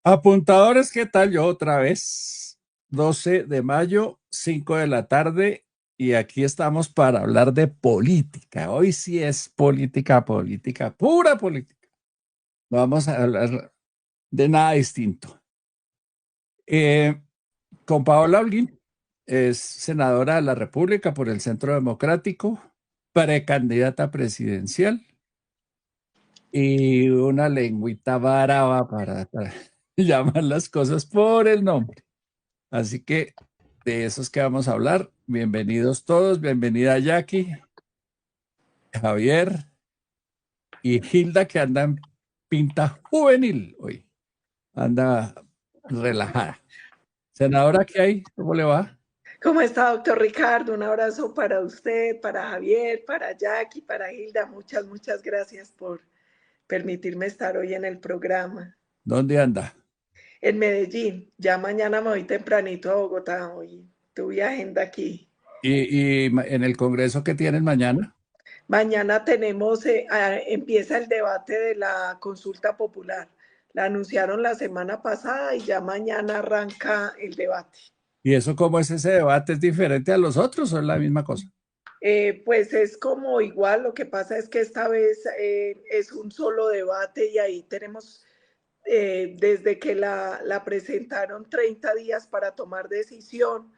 Apuntadores, ¿qué tal? Yo otra vez, 12 de mayo, 5 de la tarde, y aquí estamos para hablar de política. Hoy sí es política, política, pura política. No vamos a hablar de nada distinto. Eh, con Paola Holguín, es senadora de la República por el Centro Democrático, precandidata presidencial y una lengüita brava para llamar las cosas por el nombre. Así que de esos que vamos a hablar, bienvenidos todos, bienvenida Jackie, Javier y Hilda, que anda en pinta juvenil hoy, anda relajada. Senadora, ¿qué hay? ¿Cómo le va? ¿Cómo está, doctor Ricardo? Un abrazo para usted, para Javier, para Jackie, para Hilda. Muchas gracias por permitirme estar hoy en el programa. ¿Dónde anda? En Medellín, ya mañana me voy tempranito a Bogotá. Hoy tuve agenda aquí. ¿Y en el Congreso que tienen mañana? Mañana empieza el debate de la consulta popular. La anunciaron la semana pasada y ya mañana arranca el debate. ¿Y eso cómo es ese debate? ¿Es diferente a los otros o es la misma cosa? Pues es como igual, lo que pasa es que esta vez es un solo debate y ahí tenemos, desde que la presentaron 30 días para tomar decisión.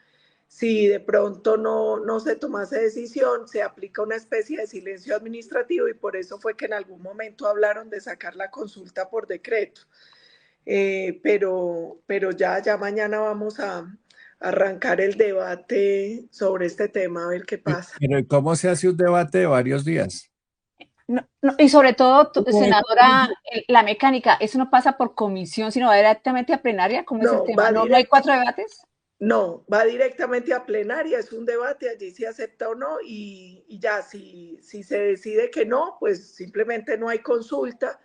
Si de pronto no se tomase decisión, se aplica una especie de silencio administrativo y por eso fue que en algún momento hablaron de sacar la consulta por decreto. Pero ya mañana vamos a arrancar el debate sobre este tema, a ver qué pasa. Pero ¿cómo se hace un debate de varios días? Y sobre todo, senadora, la mecánica, eso no pasa por comisión, sino va directamente a plenaria. ¿Cómo es el No, tema? ¿No hay 4 debates? No, va directamente a plenaria, es un debate, allí se acepta o no, y ya, si se decide que no, pues simplemente no hay consulta.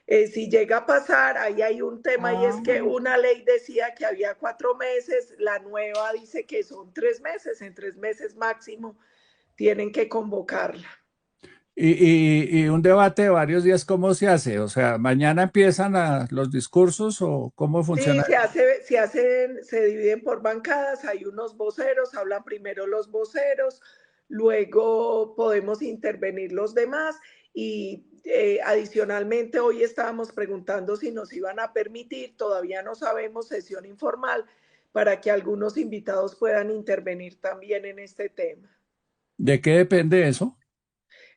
Si llega a pasar, ahí hay un tema y es que una ley decía que había 4 meses, la nueva dice que son 3 meses, en 3 meses máximo tienen que convocarla. Y un debate de varios días, ¿cómo se hace? O sea, ¿mañana empiezan los discursos o cómo Sí, funciona? se dividen por bancadas, hay unos voceros, hablan primero los voceros, luego podemos intervenir los demás y adicionalmente hoy estábamos preguntando si nos iban a permitir, todavía no sabemos, sesión informal para que algunos invitados puedan intervenir también en este tema. ¿De qué depende eso?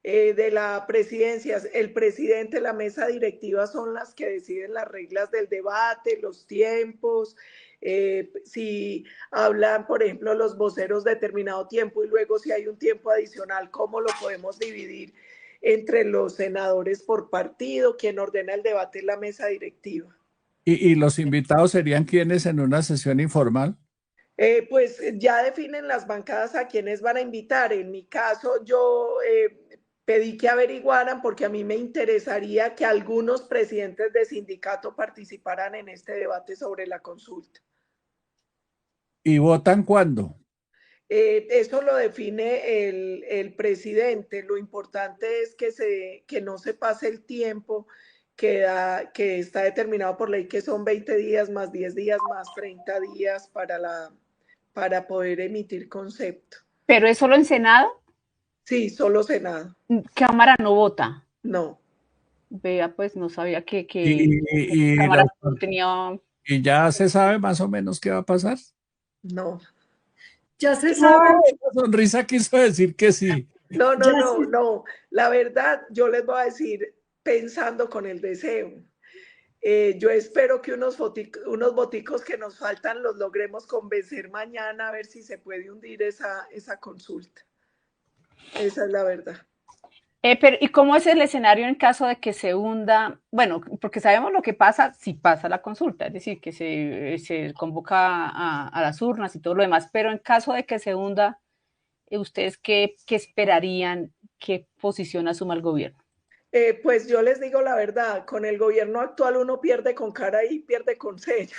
De la presidencia, el presidente, la mesa directiva son las que deciden las reglas del debate, los tiempos, si hablan, por ejemplo, los voceros determinado tiempo y luego si hay un tiempo adicional, ¿cómo lo podemos dividir entre los senadores por partido? Quien ordena el debate es la mesa directiva. ¿Y los invitados serían quienes en una sesión informal? Pues ya definen las bancadas a quienes van a invitar. En mi caso, yo pedí que averiguaran porque a mí me interesaría que algunos presidentes de sindicato participaran en este debate sobre la consulta. ¿Y votan cuándo? Eso lo define el presidente. Lo importante es que no se pase el tiempo que está determinado por ley, que son 20 días más 10 días más 30 días para poder emitir concepto. ¿Pero es solo en Senado? Sí, solo Senado. Cámara no vota. No. Vea, pues no sabía que ¿Y, Cámara no tenía... y ya se sabe más o menos qué va a pasar? No. Ya se sabe. La sonrisa quiso decir que sí. No. La verdad, yo les voy a decir, pensando con el deseo. Yo espero que unos boticos que nos faltan los logremos convencer mañana a ver si se puede hundir esa consulta. Esa es la verdad. Pero, ¿y cómo es el escenario en caso de que se hunda? Bueno, porque sabemos lo que pasa si pasa la consulta, es decir, que se convoca a las urnas y todo lo demás, pero en caso de que se hunda, ¿ustedes qué esperarían? ¿Qué posición asuma el gobierno? Pues yo les digo la verdad, con el gobierno actual uno pierde con cara y pierde con sello.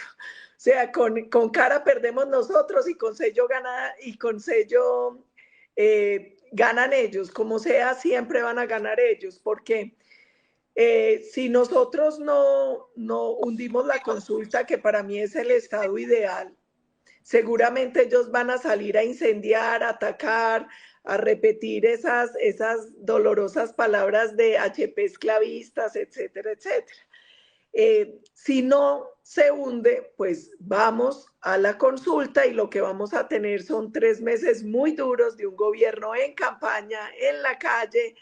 O sea, con cara perdemos nosotros y con sello ganan ellos. Como sea, siempre van a ganar ellos, porque si nosotros no hundimos la consulta, que para mí es el estado ideal, seguramente ellos van a salir a incendiar, a atacar, a repetir esas dolorosas palabras de HP esclavistas, etcétera, etcétera. Si no se hunde, pues vamos a la consulta y lo que vamos a tener son 3 meses muy duros de un gobierno en campaña, en la calle,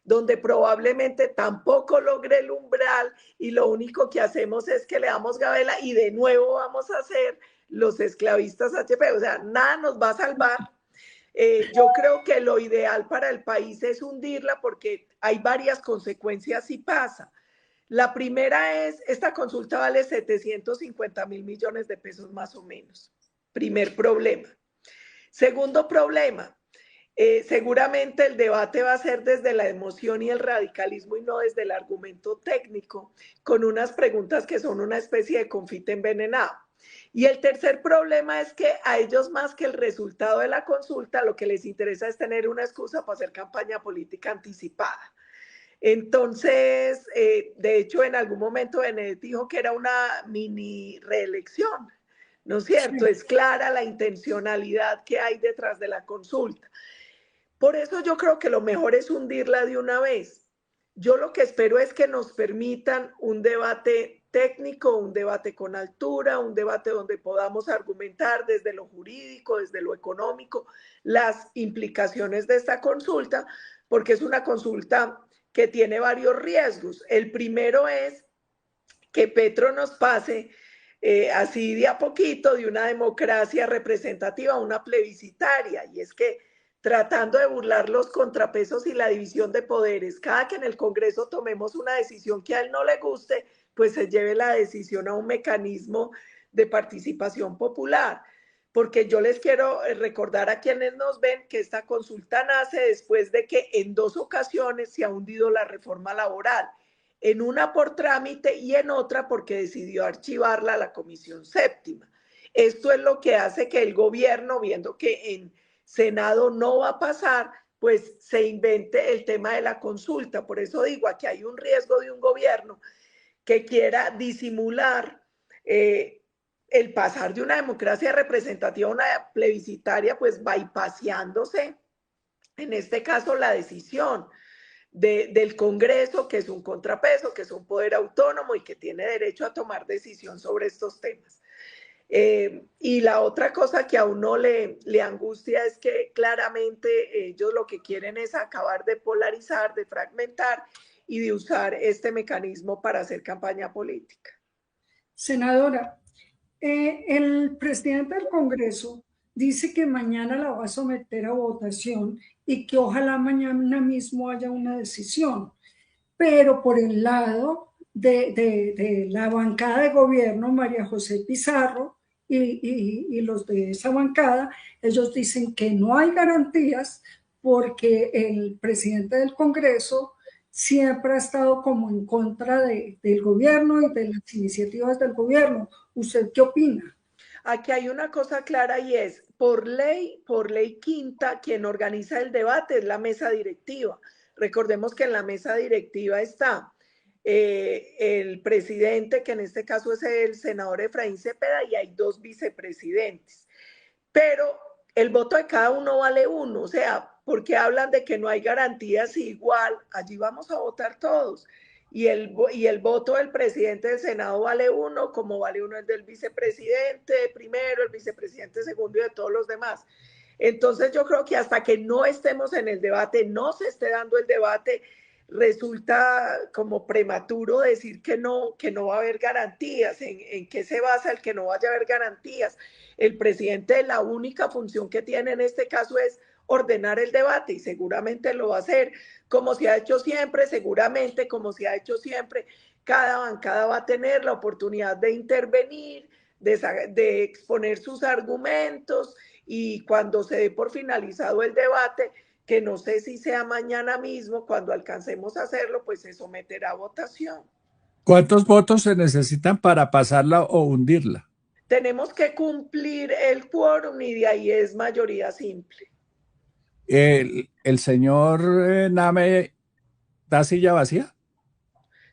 donde probablemente tampoco logre el umbral y lo único que hacemos es que le damos gabela y de nuevo vamos a ser los esclavistas HP. O sea, nada nos va a salvar. Yo creo que lo ideal para el país es hundirla porque hay varias consecuencias si pasa. La primera es, esta consulta vale 750 mil millones de pesos más o menos. Primer problema. Segundo problema, seguramente el debate va a ser desde la emoción y el radicalismo y no desde el argumento técnico, con unas preguntas que son una especie de confite envenenado. Y el tercer problema es que a ellos más que el resultado de la consulta, lo que les interesa es tener una excusa para hacer campaña política anticipada. Entonces, de hecho, en algún momento Benet dijo que era una mini reelección, ¿no es cierto? Sí. Es clara la intencionalidad que hay detrás de la consulta. Por eso yo creo que lo mejor es hundirla de una vez. Yo lo que espero es que nos permitan un debate técnico, un debate con altura, un debate donde podamos argumentar desde lo jurídico, desde lo económico, las implicaciones de esta consulta, porque es una consulta que tiene varios riesgos. El primero es que Petro nos pase así de a poquito de una democracia representativa a una plebiscitaria, y es que tratando de burlar los contrapesos y la división de poderes, cada que en el Congreso tomemos una decisión que a él no le guste, pues se lleve la decisión a un mecanismo de participación popular. Porque yo les quiero recordar a quienes nos ven que esta consulta nace después de que en 2 ocasiones se ha hundido la reforma laboral, en una por trámite y en otra porque decidió archivarla a la Comisión Séptima. Esto es lo que hace que el gobierno, viendo que en Senado no va a pasar, pues se invente el tema de la consulta. Por eso digo, aquí hay un riesgo de un gobierno que quiera disimular el pasar de una democracia representativa a una plebiscitaria, pues bypaseándose, en este caso, la decisión del Congreso, que es un contrapeso, que es un poder autónomo y que tiene derecho a tomar decisión sobre estos temas. Y la otra cosa que a uno le angustia es que claramente ellos lo que quieren es acabar de polarizar, de fragmentar y de usar este mecanismo para hacer campaña política. Senadora, el presidente del Congreso dice que mañana la va a someter a votación y que ojalá mañana mismo haya una decisión. Pero por el lado de la bancada de gobierno, María José Pizarro y los de esa bancada, ellos dicen que no hay garantías porque el presidente del Congreso siempre ha estado como en contra del gobierno y de las iniciativas del gobierno. ¿Usted qué opina? Aquí hay una cosa clara y es, por ley quinta, quien organiza el debate es la mesa directiva. Recordemos que en la mesa directiva está el presidente, que en este caso es el senador Efraín Cepeda, y hay 2 vicepresidentes. Pero el voto de cada uno vale uno, o sea, porque hablan de que no hay garantías, igual, allí vamos a votar todos. Y el voto del presidente del Senado vale uno, como vale uno el del vicepresidente primero, el vicepresidente segundo y de todos los demás. Entonces yo creo que hasta que no estemos en el debate, no se esté dando el debate, resulta como prematuro decir que no va a haber garantías. ¿En qué se basa el que no vaya a haber garantías? El presidente, la única función que tiene en este caso es ordenar el debate y seguramente lo va a hacer, como se ha hecho siempre, seguramente, como se ha hecho siempre, cada bancada va a tener la oportunidad de intervenir, de exponer sus argumentos y cuando se dé por finalizado el debate, que no sé si sea mañana mismo, cuando alcancemos a hacerlo, pues se someterá a votación. ¿Cuántos votos se necesitan para pasarla o hundirla? Tenemos que cumplir el quórum y de ahí es mayoría simple. ¿El señor Name da silla vacía?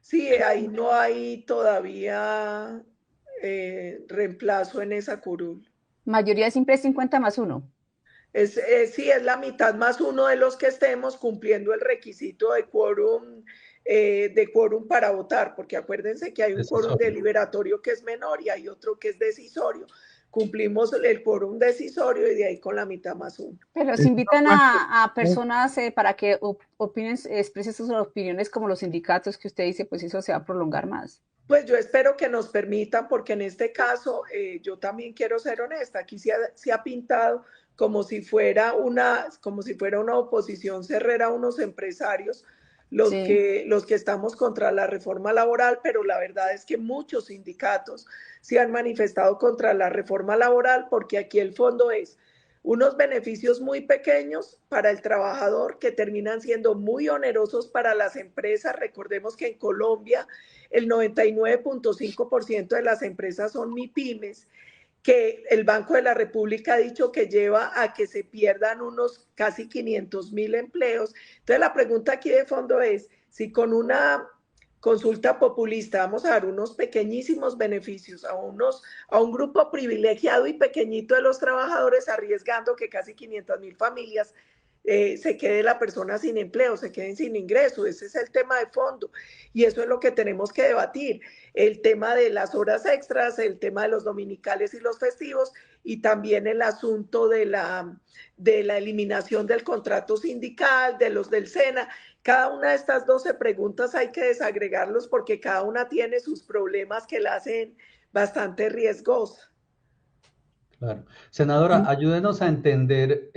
Sí, ahí no hay todavía reemplazo en esa curul. Mayoría simple es 50+1. Sí, es la mitad más uno de los que estemos cumpliendo el requisito de quórum para votar, porque acuérdense que hay un quórum deliberatorio que es menor y hay otro que es decisorio. Cumplimos el quórum decisorio y de ahí con la mitad más uno. Pero se invitan a personas para que opinen, expresen sus opiniones como los sindicatos que usted dice, pues eso se va a prolongar más. Pues yo espero que nos permitan, porque en este caso yo también quiero ser honesta, aquí se ha pintado como si fuera una oposición cerrera a unos empresarios, los que estamos contra la reforma laboral, pero la verdad es que muchos sindicatos se han manifestado contra la reforma laboral porque aquí el fondo es unos beneficios muy pequeños para el trabajador que terminan siendo muy onerosos para las empresas. Recordemos que en Colombia el 99.5% de las empresas son MIPYMES, que el Banco de la República ha dicho que lleva a que se pierdan unos casi 500.000 empleos. Entonces la pregunta aquí de fondo es, si con una consulta populista vamos a dar unos pequeñísimos beneficios a un grupo privilegiado y pequeñito de los trabajadores, arriesgando que casi 500.000 familias se quede la persona sin empleo, se queden sin ingreso. Ese es el tema de fondo y eso es lo que tenemos que debatir. El tema de las horas extras, el tema de los dominicales y los festivos y también el asunto de la eliminación del contrato sindical, de los del SENA. Cada una de estas 12 preguntas hay que desagregarlos porque cada una tiene sus problemas que la hacen bastante riesgosa. Claro. Senadora, ayúdenos a entender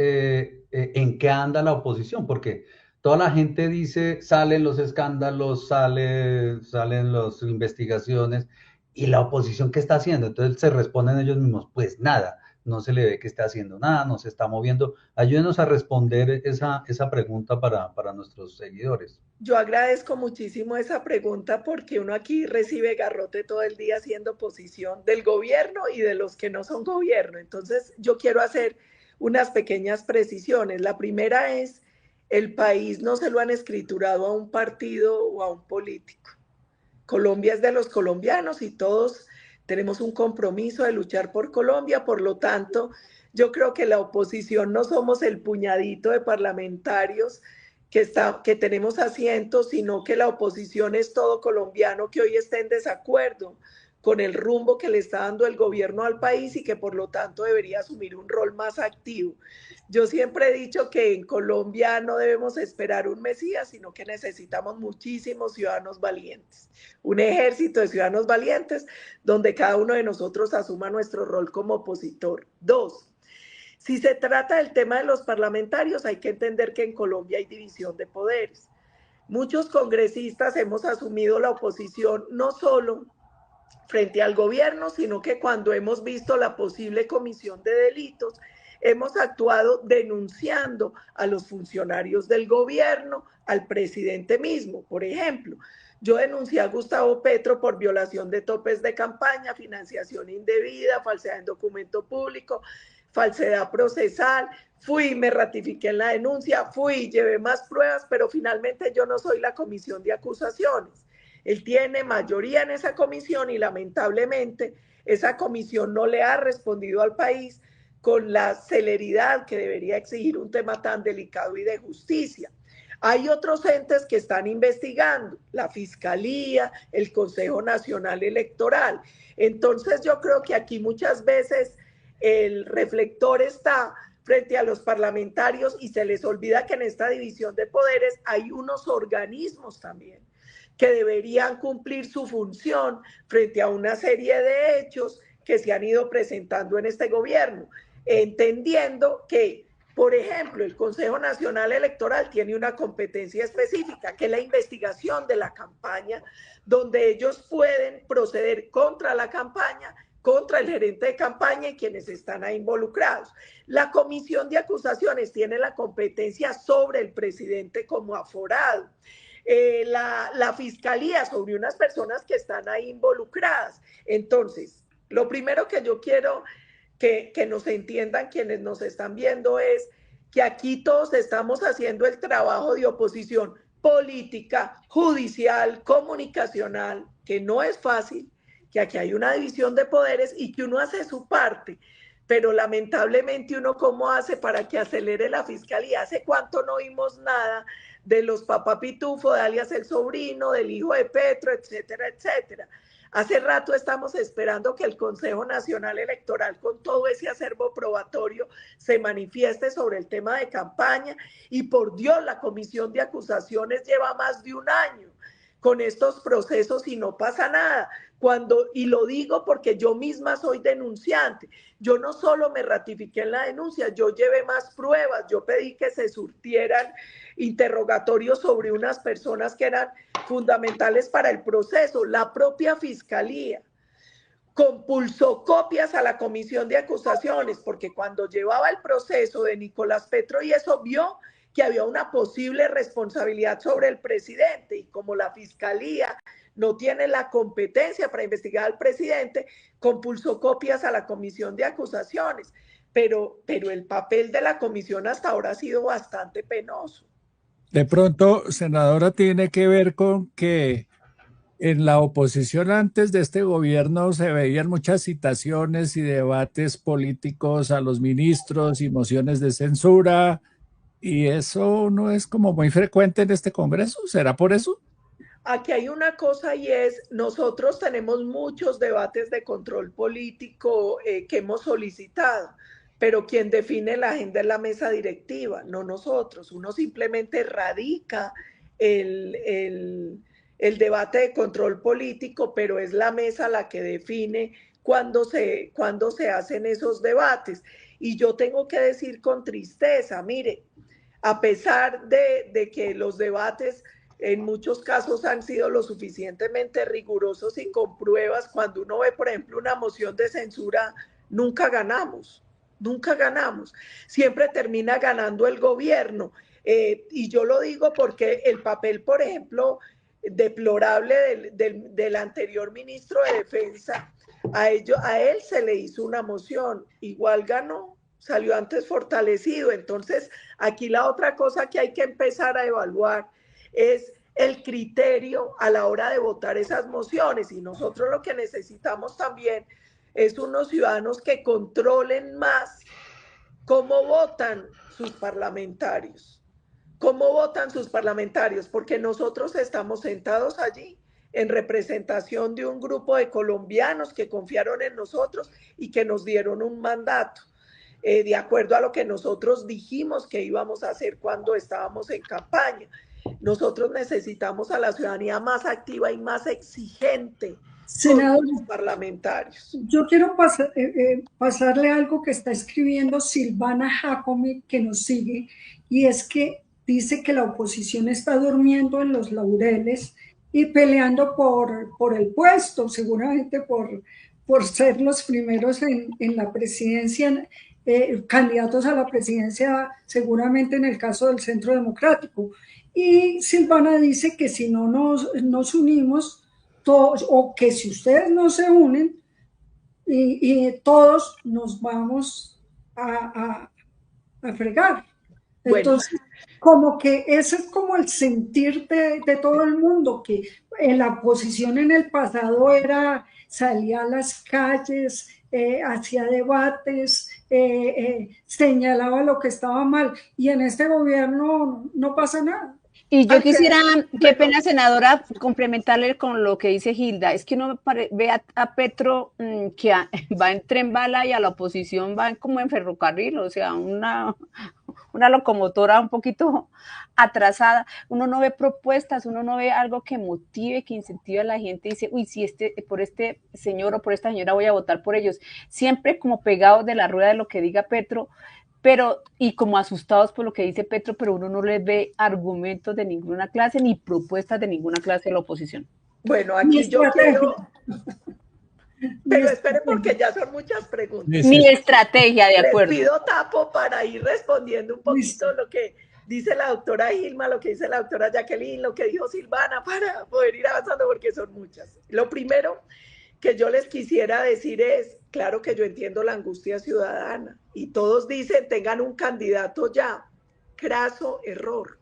en qué anda la oposición, porque toda la gente dice, salen los escándalos, salen las investigaciones, y la oposición, ¿qué está haciendo? Entonces se responden ellos mismos, pues nada, no se le ve que esté haciendo nada, no se está moviendo. Ayúdenos a responder esa pregunta para nuestros seguidores. Yo agradezco muchísimo esa pregunta porque uno aquí recibe garrote todo el día haciendo oposición del gobierno y de los que no son gobierno. Entonces yo quiero hacer unas pequeñas precisiones. La primera es, el país no se lo han escriturado a un partido o a un político. Colombia es de los colombianos y todos tenemos un compromiso de luchar por Colombia. Por lo tanto, yo creo que la oposición no somos el puñadito de parlamentarios que tenemos asientos, sino que la oposición es todo colombiano que hoy está en desacuerdo con el rumbo que le está dando el gobierno al país y que por lo tanto debería asumir un rol más activo. Yo siempre he dicho que en Colombia no debemos esperar un mesías, sino que necesitamos muchísimos ciudadanos valientes, un ejército de ciudadanos valientes donde cada uno de nosotros asuma nuestro rol como opositor. 2. Si se trata del tema de los parlamentarios, hay que entender que en Colombia hay división de poderes. Muchos congresistas hemos asumido la oposición no solo frente al gobierno, sino que cuando hemos visto la posible comisión de delitos, hemos actuado denunciando a los funcionarios del gobierno, al presidente mismo. Por ejemplo, yo denuncié a Gustavo Petro por violación de topes de campaña, financiación indebida, falsedad en documento público, falsedad procesal. Fui, me ratifiqué en la denuncia, llevé más pruebas, pero finalmente yo no soy la comisión de acusaciones. Él tiene mayoría en esa comisión y lamentablemente esa comisión no le ha respondido al país con la celeridad que debería exigir un tema tan delicado y de justicia. Hay otros entes que están investigando, la Fiscalía, el Consejo Nacional Electoral. Entonces yo creo que aquí muchas veces el reflector está frente a los parlamentarios y se les olvida que en esta división de poderes hay unos organismos también que deberían cumplir su función frente a una serie de hechos que se han ido presentando en este gobierno, entendiendo que Por ejemplo, el Consejo Nacional Electoral tiene una competencia específica, que es la investigación de la campaña, donde ellos pueden proceder contra la campaña, contra el gerente de campaña y quienes están ahí involucrados. La comisión de acusaciones tiene la competencia sobre el presidente como aforado. La fiscalía sobre unas personas que están ahí involucradas. Entonces, lo primero que yo quiero que nos entiendan quienes nos están viendo es que aquí todos estamos haciendo el trabajo de oposición política, judicial, comunicacional, que no es fácil, que aquí hay una división de poderes y que uno hace su parte, pero lamentablemente uno cómo hace para que acelere la fiscalía. ¿Hace cuánto no vimos nada de los papá Pitufo, de alias el sobrino, del hijo de Petro, etcétera, etcétera? Hace rato estamos esperando que el Consejo Nacional Electoral, con todo ese acervo probatorio, se manifieste sobre el tema de campaña y por Dios, la comisión de acusaciones lleva más de un año con estos procesos y no pasa nada. Y lo digo porque yo misma soy denunciante. Yo no solo me ratifiqué en la denuncia, yo llevé más pruebas, yo pedí que se surtieran interrogatorios sobre unas personas que eran fundamentales para el proceso. La propia fiscalía compulsó copias a la comisión de acusaciones, porque cuando llevaba el proceso de Nicolás Petro y eso vio que había una posible responsabilidad sobre el presidente, y como la fiscalía no tiene la competencia para investigar al presidente, compulsó copias a la comisión de acusaciones, pero el papel de la comisión hasta ahora ha sido bastante penoso. De pronto, senadora, tiene que ver con que en la oposición antes de este gobierno se veían muchas citaciones y debates políticos a los ministros y mociones de censura, y eso no es como muy frecuente en este Congreso. ¿Será por eso? Aquí hay una cosa y es, nosotros tenemos muchos debates de control político que hemos solicitado, pero quien define la agenda es la mesa directiva, no nosotros. Uno simplemente radica el debate de control político, pero es la mesa la que define cuándo se hacen esos debates. Y yo tengo que decir con tristeza, mire, a pesar de que los debates en muchos casos han sido lo suficientemente rigurosos y con pruebas, cuando uno ve, por ejemplo, una moción de censura, nunca ganamos, nunca ganamos. Siempre termina ganando el gobierno. Y yo lo digo porque el papel, por ejemplo, deplorable del anterior ministro de Defensa, a él se le hizo una moción, igual ganó, salió antes fortalecido. Entonces, aquí la otra cosa que hay que empezar a evaluar es el criterio a la hora de votar esas mociones, y nosotros lo que necesitamos también es unos ciudadanos que controlen más cómo votan sus parlamentarios, porque nosotros estamos sentados allí en representación de un grupo de colombianos que confiaron en nosotros y que nos dieron un mandato. De acuerdo a lo que nosotros dijimos que íbamos a hacer cuando estábamos en campaña. Nosotros necesitamos a la ciudadanía más activa y más exigente con los parlamentarios. Yo quiero pasarle algo que está escribiendo Silvana Jacome, que nos sigue, y es que dice que la oposición está durmiendo en los laureles y peleando por el puesto, seguramente por ser los primeros en la presidencia, candidatos a la presidencia, seguramente en el caso del Centro Democrático. Y Silvana dice que si no nos unimos todos, o que si ustedes no se unen, y todos nos vamos a fregar. Entonces, bueno, como que ese es como el sentir de todo el mundo, que la oposición en el pasado era, salía a las calles, hacía debates, señalaba lo que estaba mal, y en este gobierno no pasa nada. Y yo quisiera, qué pena, senadora, complementarle con lo que dice Hilda. Es que uno ve a Petro que va en tren bala y a la oposición va como en ferrocarril, o sea, una locomotora un poquito atrasada. Uno no ve propuestas, uno no ve algo que motive, que incentive a la gente y dice, uy, si por este señor o por esta señora voy a votar por ellos. Siempre como pegados de la rueda de lo que diga Petro, pero, y como asustados por lo que dice Petro, pero uno no les ve argumentos de ninguna clase ni propuestas de ninguna clase de la oposición. Bueno, aquí yo quiero... Pero esperen porque ya son muchas preguntas. Mi estrategia, de acuerdo. Les pido tapo para ir respondiendo un poquito lo que dice la doctora Gilma, lo que dice la doctora Jacqueline, lo que dijo Silvana, para poder ir avanzando porque son muchas. Lo primero que yo les quisiera decir es, claro que yo entiendo la angustia ciudadana y todos dicen tengan un candidato ya. Craso error.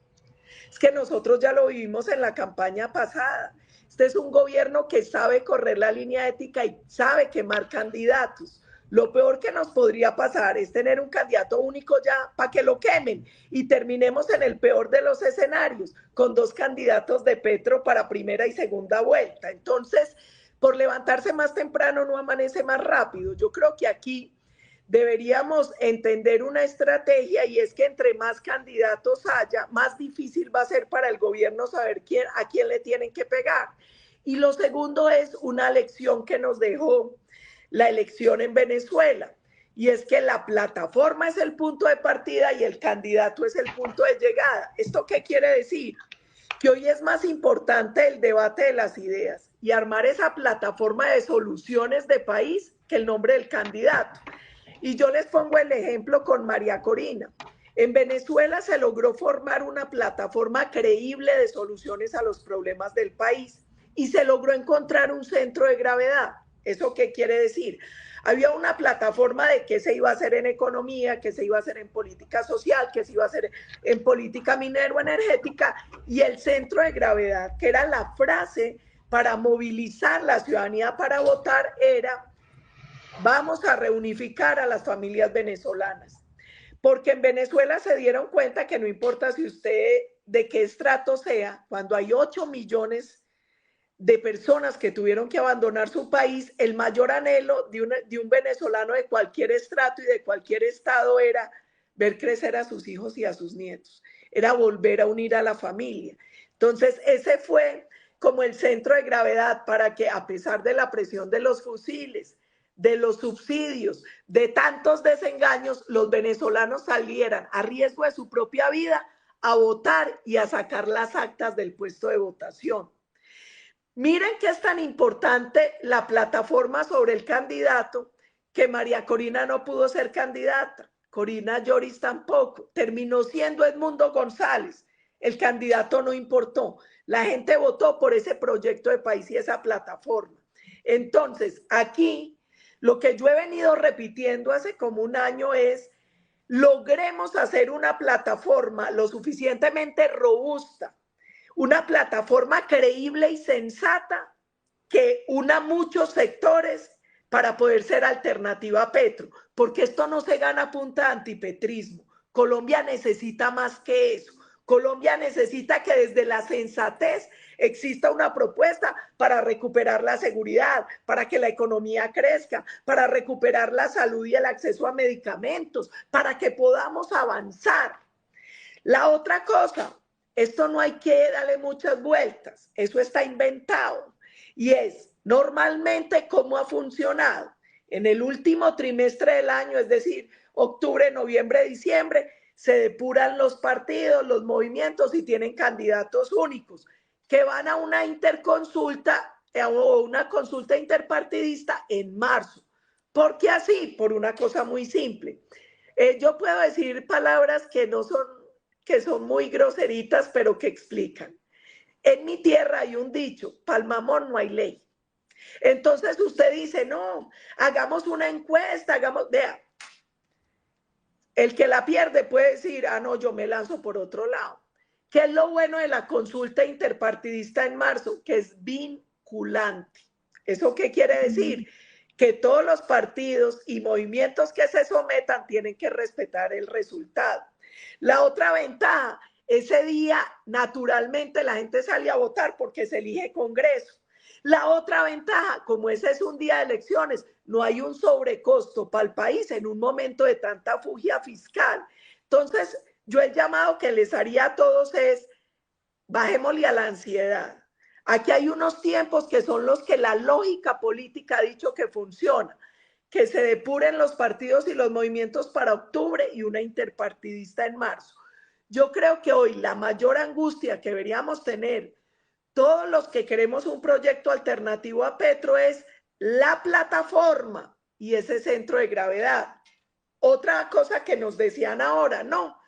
Es que nosotros ya lo vivimos en la campaña pasada. Este es un gobierno que sabe correr la línea ética y sabe quemar candidatos. Lo peor que nos podría pasar es tener un candidato único ya para que lo quemen y terminemos en el peor de los escenarios, con 2 candidatos de Petro para primera y segunda vuelta. Entonces, por levantarse más temprano no amanece más rápido. Yo creo que aquí deberíamos entender una estrategia y es que entre más candidatos haya, más difícil va a ser para el gobierno saber a quién le tienen que pegar. Y lo segundo es una lección que nos dejó la elección en Venezuela, y es que la plataforma es el punto de partida y el candidato es el punto de llegada. ¿Esto qué quiere decir? Que hoy es más importante el debate de las ideas y armar esa plataforma de soluciones de país que el nombre del candidato. Y yo les pongo el ejemplo con María Corina. En Venezuela se logró formar una plataforma creíble de soluciones a los problemas del país y se logró encontrar un centro de gravedad. ¿Eso qué quiere decir? Había una plataforma de qué se iba a hacer en economía, qué se iba a hacer en política social, qué se iba a hacer en política minero-energética, y el centro de gravedad, que era la frase para movilizar la ciudadanía para votar, era: vamos a reunificar a las familias venezolanas. Porque en Venezuela se dieron cuenta que no importa si usted de qué estrato sea, cuando hay 8 millones de personas que tuvieron que abandonar su país, el mayor anhelo de un venezolano de cualquier estrato y de cualquier estado era ver crecer a sus hijos y a sus nietos, era volver a unir a la familia. Entonces ese fue como el centro de gravedad para que, a pesar de la presión de los fusiles, de los subsidios, de tantos desengaños, los venezolanos salieran a riesgo de su propia vida a votar y a sacar las actas del puesto de votación. Miren que es tan importante la plataforma sobre el candidato que María Corina no pudo ser candidata, Corina Lloris tampoco, terminó siendo Edmundo González. El candidato no importó, la gente votó por ese proyecto de país y esa plataforma. Entonces, aquí lo que yo he venido repitiendo hace como un año es: logremos hacer una plataforma lo suficientemente robusta, una plataforma creíble y sensata que una muchos sectores para poder ser alternativa a Petro, porque esto no se gana a punta de antipetrismo. Colombia necesita más que eso. Colombia necesita que desde la sensatez exista una propuesta para recuperar la seguridad, para que la economía crezca, para recuperar la salud y el acceso a medicamentos, para que podamos avanzar. La otra cosa, esto no hay que darle muchas vueltas, eso está inventado, y es normalmente cómo ha funcionado. En el último trimestre del año, es decir, octubre, noviembre, diciembre, se depuran los partidos, los movimientos y tienen candidatos únicos que van a una interconsulta o una consulta interpartidista en marzo. ¿Por qué así? Por una cosa muy simple. Yo puedo decir palabras que son muy groseritas, pero que explican. En mi tierra hay un dicho: pa'l mamón no hay ley. Entonces usted dice: no, hagamos una encuesta, vea, el que la pierde puede decir: ah, no, yo me lanzo por otro lado. ¿Qué es lo bueno de la consulta interpartidista en marzo? Que es vinculante. ¿Eso qué quiere decir? Que todos los partidos y movimientos que se sometan tienen que respetar el resultado. La otra ventaja, ese día naturalmente la gente sale a votar porque se elige Congreso. La otra ventaja, como ese es un día de elecciones, no hay un sobrecosto para el país en un momento de tanta fugia fiscal. Entonces, yo el llamado que les haría a todos es: bajémosle a la ansiedad. Aquí hay unos tiempos que son los que la lógica política ha dicho que funciona. que se depuren los partidos y los movimientos para octubre y una interpartidista en marzo. Yo creo que hoy la mayor angustia que deberíamos tener todos los que queremos un proyecto alternativo a Petro es la plataforma y ese centro de gravedad. Otra cosa que nos decían ahora, no,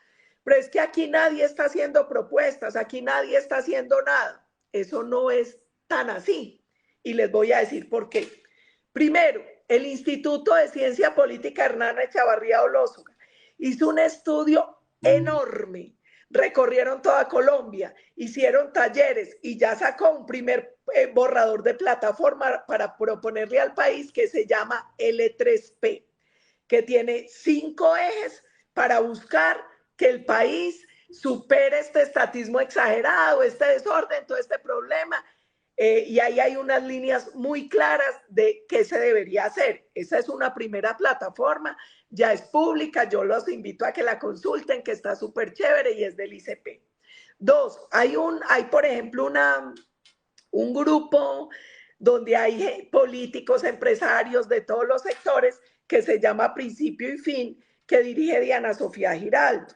pero es que aquí nadie está haciendo propuestas, aquí nadie está haciendo nada. Eso no es tan así. Y les voy a decir por qué. Primero, el Instituto de Ciencia Política Hernán Echavarría Olózoga hizo un estudio enorme. Recorrieron toda Colombia, hicieron talleres y ya sacó un primer borrador de plataforma para proponerle al país que se llama L3P, que tiene 5 ejes para buscar que el país supere este estatismo exagerado, este desorden, todo este problema. Y ahí hay unas líneas muy claras de qué se debería hacer. Esa es una primera plataforma, ya es pública, yo los invito a que la consulten, que está súper chévere y es del ICP. 2, hay por ejemplo, un grupo donde hay políticos, empresarios de todos los sectores que se llama Principio y Fin, que dirige Diana Sofía Giraldo.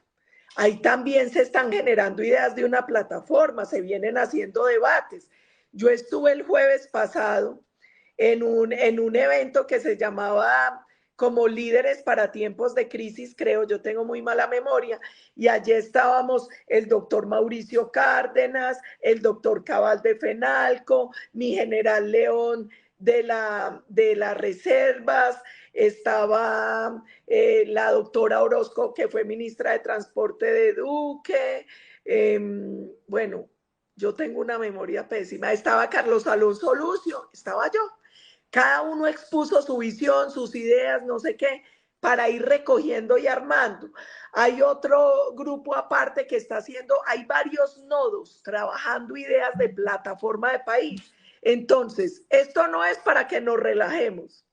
Ahí también se están generando ideas de una plataforma, se vienen haciendo debates. Yo estuve el jueves pasado en un evento que se llamaba como Líderes para Tiempos de Crisis, creo, yo tengo muy mala memoria, y allí estábamos el doctor Mauricio Cárdenas, el doctor Cabal de Fenalco, mi general León de las reservas, estaba la doctora Orozco, que fue ministra de Transporte de Duque, bueno, yo tengo una memoria pésima, estaba Carlos Alonso Lucio, estaba yo. Cada uno expuso su visión, sus ideas, no sé qué, para ir recogiendo y armando. Hay otro grupo aparte que está haciendo, hay varios nodos trabajando ideas de plataforma de país. Entonces, esto no es para que nos relajemos,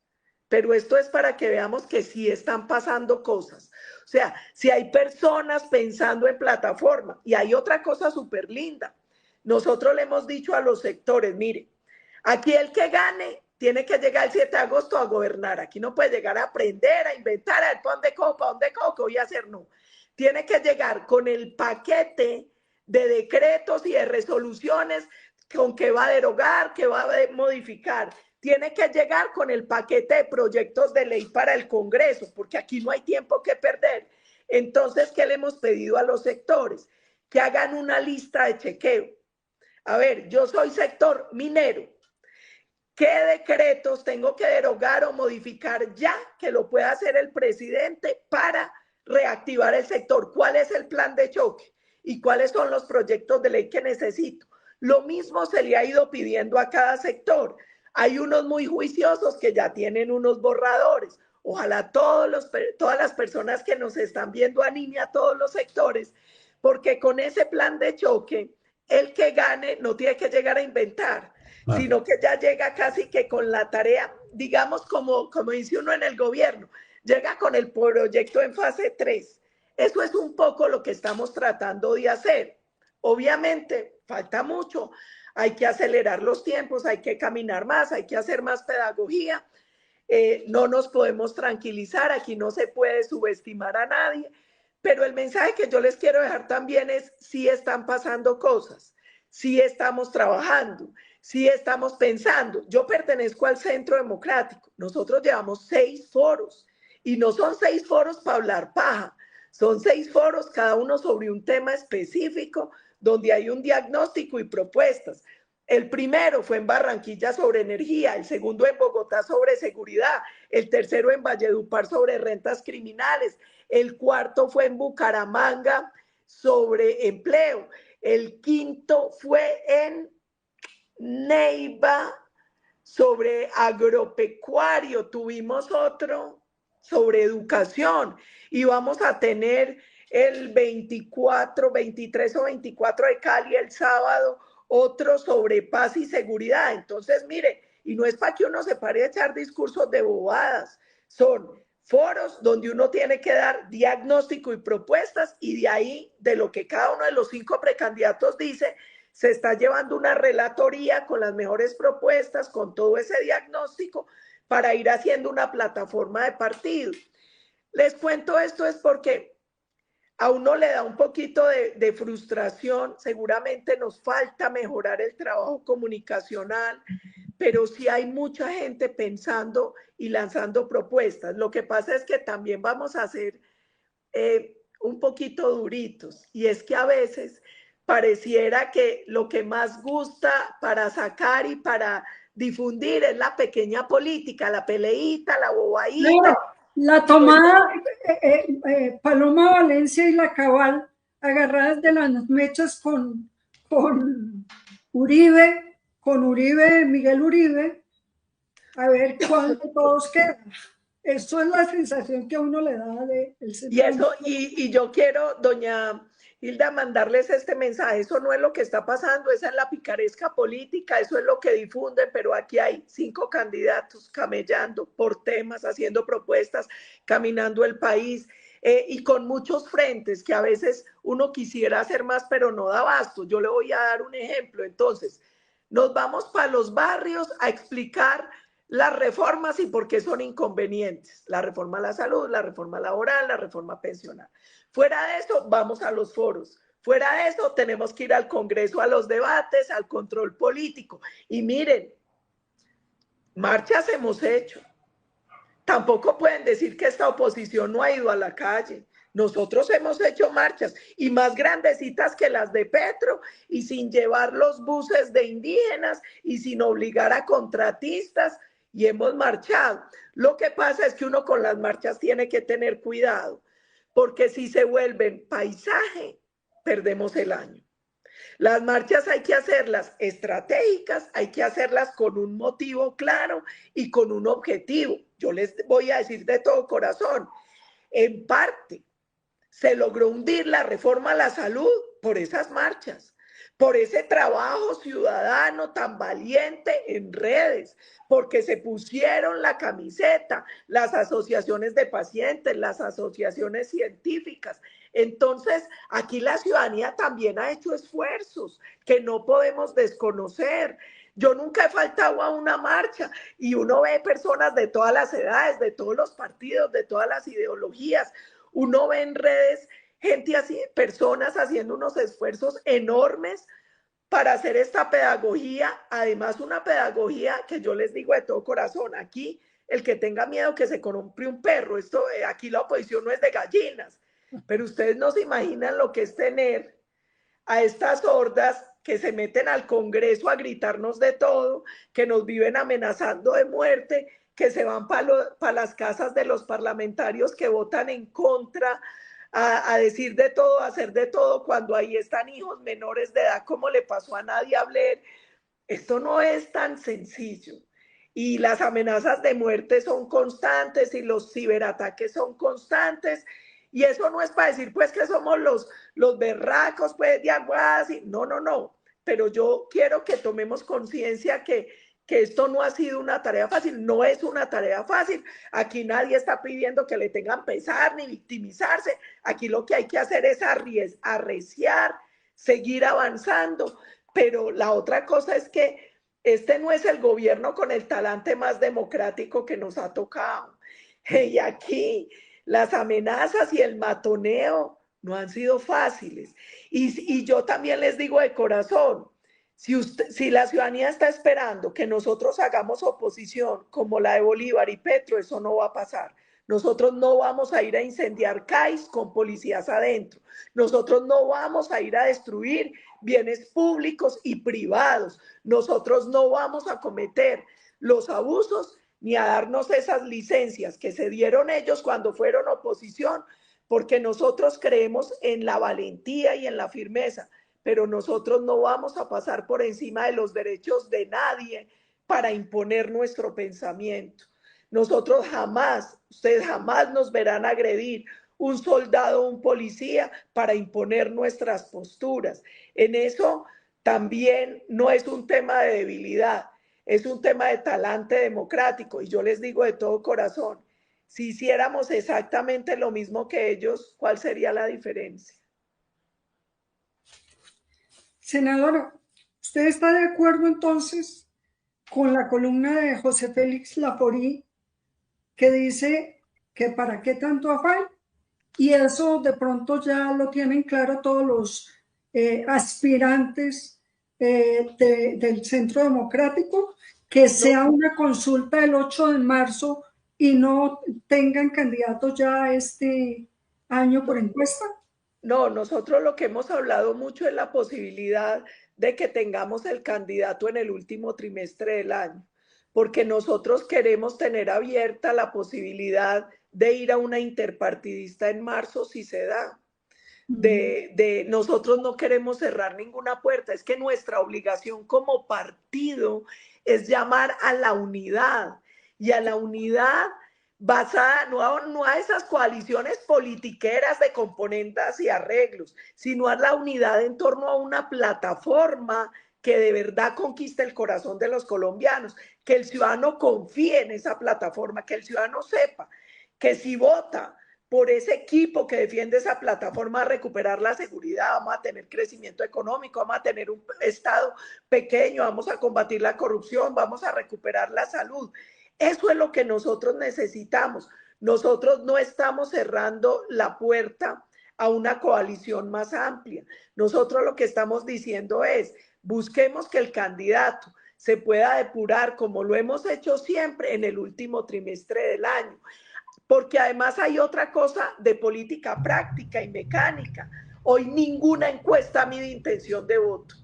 pero esto es para que veamos que sí están pasando cosas. O sea, si hay personas pensando en plataforma, y hay otra cosa súper linda. Nosotros le hemos dicho a los sectores, mire, aquí el que gane tiene que llegar el 7 de agosto a gobernar. Aquí no puede llegar a aprender, a inventar, a ver para dónde cojo, qué voy a hacer, no. Tiene que llegar con el paquete de decretos y de resoluciones con que va a derogar, que va a modificar. Tiene que llegar con el paquete de proyectos de ley para el Congreso, porque aquí no hay tiempo que perder. Entonces, ¿qué le hemos pedido a los sectores? Que hagan una lista de chequeo. A ver, yo soy sector minero. ¿Qué decretos tengo que derogar o modificar ya que lo pueda hacer el presidente para reactivar el sector? ¿Cuál es el plan de choque? ¿Y cuáles son los proyectos de ley que necesito? Lo mismo se le ha ido pidiendo a cada sector. Hay unos muy juiciosos que ya tienen unos borradores. Ojalá todas las personas que nos están viendo animen a todos los sectores, porque con ese plan de choque, el que gane no tiene que llegar a inventar, sino que ya llega casi que con la tarea, digamos como dice uno en el gobierno, llega con el proyecto en fase 3. Eso es un poco lo que estamos tratando de hacer. Obviamente, falta mucho, hay que acelerar los tiempos, hay que caminar más, hay que hacer más pedagogía, no nos podemos tranquilizar, aquí no se puede subestimar a nadie, pero el mensaje que yo les quiero dejar también es, sí están pasando cosas, sí estamos trabajando, sí estamos pensando. Yo pertenezco al Centro Democrático, nosotros llevamos 6 foros y no son 6 foros para hablar paja, son 6 foros, cada uno sobre un tema específico, donde hay un diagnóstico y propuestas. El primero fue en Barranquilla sobre energía, el segundo en Bogotá sobre seguridad, el tercero en Valledupar sobre rentas criminales, el cuarto fue en Bucaramanga sobre empleo, el quinto fue en Neiva sobre agropecuario, tuvimos otro sobre educación y vamos a tener el 24, 23 o 24 de Cali el sábado, otro sobre paz y seguridad. Entonces, mire, y no es para que uno se pare a echar discursos de bobadas, son foros donde uno tiene que dar diagnóstico y propuestas y de ahí, de lo que cada uno de los 5 precandidatos dice, se está llevando una relatoría con las mejores propuestas, con todo ese diagnóstico, para ir haciendo una plataforma de partido. Les cuento esto es porque a uno le da un poquito de frustración, seguramente nos falta mejorar el trabajo comunicacional, pero sí hay mucha gente pensando y lanzando propuestas. Lo que pasa es que también vamos a ser un poquito duritos, y es que a veces pareciera que lo que más gusta para sacar y para difundir es la pequeña política, la peleita, la bobadita. La tomada, Paloma Valencia y la Cabal agarradas de las mechas con Uribe, Miguel Uribe, a ver cuál de todos queda. Eso es la sensación que a uno le da del centro. Y yo quiero, doña Hilda, mandarles este mensaje. Eso no es lo que está pasando, esa es la picaresca política, eso es lo que difunden, pero aquí hay 5 candidatos camellando por temas, haciendo propuestas, caminando el país, y con muchos frentes que a veces uno quisiera hacer más, pero no da abasto. Yo le voy a dar un ejemplo. Entonces, nos vamos para los barrios a explicar las reformas y por qué son inconvenientes. La reforma a la salud, la reforma laboral, la reforma pensional. Fuera de eso, vamos a los foros. Fuera de eso, tenemos que ir al Congreso, a los debates, al control político. Y miren, marchas hemos hecho. Tampoco pueden decir que esta oposición no ha ido a la calle. Nosotros hemos hecho marchas, y más grandecitas que las de Petro, y sin llevar los buses de indígenas y sin obligar a contratistas, y hemos marchado. Lo que pasa es que uno con las marchas tiene que tener cuidado, porque si se vuelven paisaje, perdemos el año. Las marchas hay que hacerlas estratégicas, hay que hacerlas con un motivo claro y con un objetivo. Yo les voy a decir de todo corazón, en parte se logró hundir la reforma a la salud por esas marchas, por ese trabajo ciudadano tan valiente en redes, porque se pusieron la camiseta, las asociaciones de pacientes, las asociaciones científicas. Entonces, aquí la ciudadanía también ha hecho esfuerzos que no podemos desconocer. Yo nunca he faltado a una marcha, y uno ve personas de todas las edades, de todos los partidos, de todas las ideologías. Uno ve en redes gente así, personas haciendo unos esfuerzos enormes para hacer esta pedagogía, además una pedagogía que yo les digo de todo corazón. Aquí el que tenga miedo que se compre un perro, esto, aquí la oposición no es de gallinas, pero ustedes no se imaginan lo que es tener a estas hordas que se meten al Congreso a gritarnos de todo, que nos viven amenazando de muerte, que se van para las casas de los parlamentarios que votan en contra, a decir de todo, a hacer de todo, cuando ahí están hijos menores de edad, como le pasó a Nadia Blair. Esto no es tan sencillo. Y las amenazas de muerte son constantes, y los ciberataques son constantes. Y eso no es para decir pues que somos los berracos pues de aguadas. No, no, no. Pero yo quiero que tomemos conciencia que esto no ha sido una tarea fácil, no es una tarea fácil. Aquí nadie está pidiendo que le tengan pesar ni victimizarse. Aquí lo que hay que hacer es arreciar, seguir avanzando. Pero la otra cosa es que este no es el gobierno con el talante más democrático que nos ha tocado. Y aquí las amenazas y el matoneo no han sido fáciles. Y yo también les digo de corazón, si la ciudadanía está esperando que nosotros hagamos oposición como la de Bolívar y Petro, eso no va a pasar. Nosotros no vamos a ir a incendiar CAIS con policías adentro. Nosotros no vamos a ir a destruir bienes públicos y privados. Nosotros no vamos a cometer los abusos ni a darnos esas licencias que se dieron ellos cuando fueron oposición, porque nosotros creemos en la valentía y en la firmeza, pero nosotros no vamos a pasar por encima de los derechos de nadie para imponer nuestro pensamiento. Nosotros jamás, ustedes jamás nos verán agredir un soldado o un policía para imponer nuestras posturas. En eso también no es un tema de debilidad, es un tema de talante democrático. Y yo les digo de todo corazón, si hiciéramos exactamente lo mismo que ellos, ¿cuál sería la diferencia? Senadora, ¿usted está de acuerdo entonces con la columna de José Félix Laforí que dice que para qué tanto afán, y eso de pronto ya lo tienen claro todos los aspirantes del Centro Democrático, que sea una consulta el 8 de marzo y no tengan candidatos ya este año por encuesta. No, nosotros lo que hemos hablado mucho es la posibilidad de que tengamos el candidato en el último trimestre del año, porque nosotros queremos tener abierta la posibilidad de ir a una interpartidista en marzo si se da. Nosotros no queremos cerrar ninguna puerta, es que nuestra obligación como partido es llamar a la unidad, y a la unidad basada no a esas coaliciones politiqueras de componendas y arreglos, sino a la unidad en torno a una plataforma que de verdad conquiste el corazón de los colombianos, que el ciudadano confíe en esa plataforma, que el ciudadano sepa que si vota por ese equipo que defiende esa plataforma, a recuperar la seguridad, vamos a tener crecimiento económico, vamos a tener un Estado pequeño, vamos a combatir la corrupción, vamos a recuperar la salud. Eso es lo que nosotros necesitamos. Nosotros no estamos cerrando la puerta a una coalición más amplia. Nosotros lo que estamos diciendo es, busquemos que el candidato se pueda depurar como lo hemos hecho siempre en el último trimestre del año. Porque además hay otra cosa de política práctica y mecánica. Hoy ninguna encuesta mide intención de voto.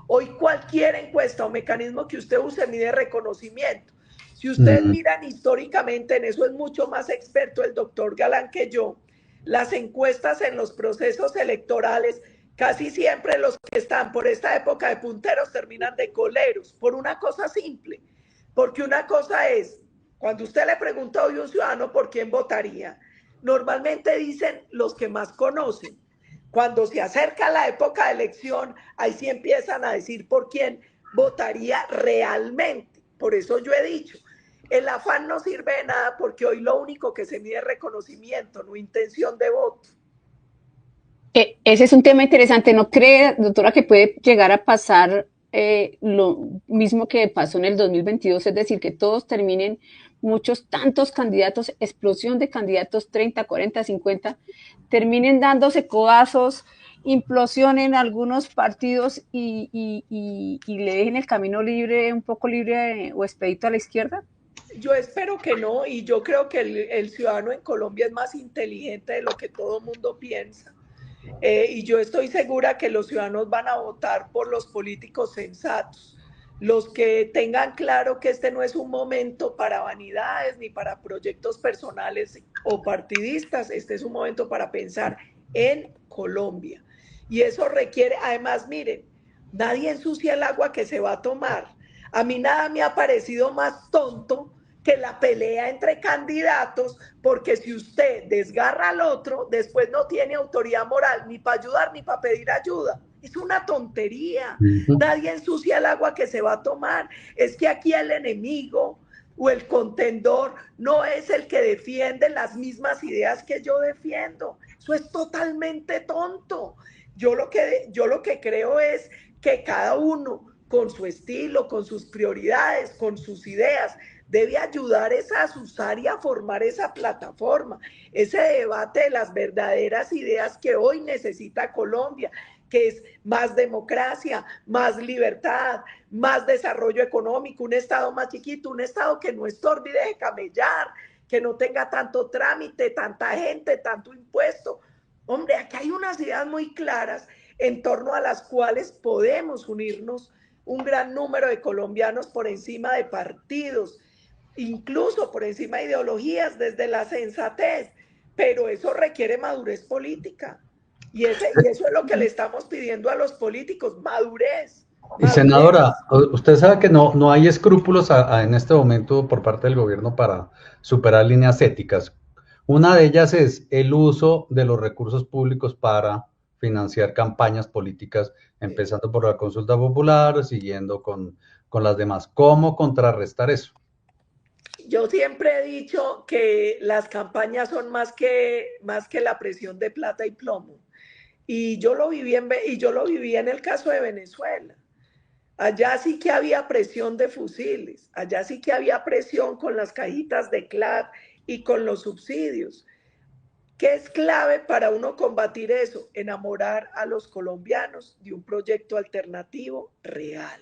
Hoy cualquier encuesta o mecanismo que usted use mide reconocimiento. Si ustedes miran históricamente, en eso es mucho más experto el doctor Galán que yo, las encuestas en los procesos electorales, casi siempre los que están por esta época de punteros terminan de coleros, por una cosa simple. Porque una cosa es, cuando usted le pregunta hoy a un ciudadano por quién votaría, normalmente dicen los que más conocen. Cuando se acerca la época de elección, ahí sí empiezan a decir por quién votaría realmente. Por eso yo he dicho, el afán no sirve de nada porque hoy lo único que se mide es reconocimiento, no intención de voto. Ese es un tema interesante. ¿No cree, doctora, que puede llegar a pasar lo mismo que pasó en el 2022? Es decir, que todos terminen, tantos candidatos, explosión de candidatos, 30, 40, 50, terminen dándose codazos, implosionen algunos partidos y le dejen el camino libre, un poco libre o expedito a la izquierda? Yo espero que no, y yo creo que el ciudadano en Colombia es más inteligente de lo que todo el mundo piensa. Y yo estoy segura que los ciudadanos van a votar por los políticos sensatos, los que tengan claro que este no es un momento para vanidades ni para proyectos personales o partidistas, este es un momento para pensar en Colombia. Y eso requiere, además, miren, nadie ensucia el agua que se va a tomar. A mí nada me ha parecido más tonto que la pelea entre candidatos, porque si usted desgarra al otro, después no tiene autoridad moral ni para ayudar ni para pedir ayuda. Es una tontería. Nadie ensucia el agua que se va a tomar. Es que aquí el enemigo o el contendor no es el que defiende las mismas ideas que yo defiendo. Eso es totalmente tonto. Yo lo que creo es que cada uno con su estilo, con sus prioridades, con sus ideas, debe ayudar a usar y a formar esa plataforma, ese debate de las verdaderas ideas que hoy necesita Colombia, que es más democracia, más libertad, más desarrollo económico, un Estado más chiquito, un Estado que no estorbe y deje camellar, que no tenga tanto trámite, tanta gente, tanto impuesto. Hombre, aquí hay unas ideas muy claras en torno a las cuales podemos unirnos un gran número de colombianos por encima de partidos, incluso por encima de ideologías, desde la sensatez, pero eso requiere madurez política. Y eso es lo que le estamos pidiendo a los políticos, madurez. Y senadora, usted sabe que no hay escrúpulos en este momento por parte del gobierno para superar líneas éticas. Una de ellas es el uso de los recursos públicos para financiar campañas políticas, empezando por la consulta popular, siguiendo con las demás. ¿Cómo contrarrestar eso? Yo siempre he dicho que las campañas son más que la presión de plata y plomo. Y yo lo viví en el caso de Venezuela. Allá sí que había presión de fusiles, allá sí que había presión con las cajitas de CLAD y con los subsidios. ¿Qué es clave para uno combatir eso? Enamorar a los colombianos de un proyecto alternativo real.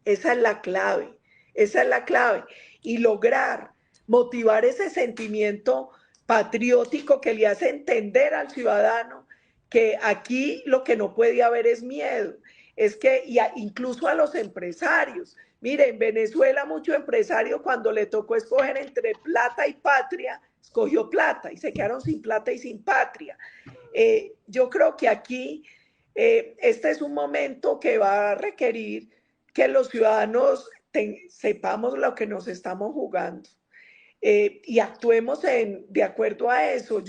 Esa es la clave, esa es la clave. Y lograr motivar ese sentimiento patriótico que le hace entender al ciudadano que aquí lo que no puede haber es miedo. Es que incluso a los empresarios. Mire, en Venezuela mucho empresario cuando le tocó escoger entre plata y patria, escogió plata y se quedaron sin plata y sin patria. Yo creo que aquí este es un momento que va a requerir que los ciudadanos sepamos lo que nos estamos jugando y actuemos de acuerdo a eso.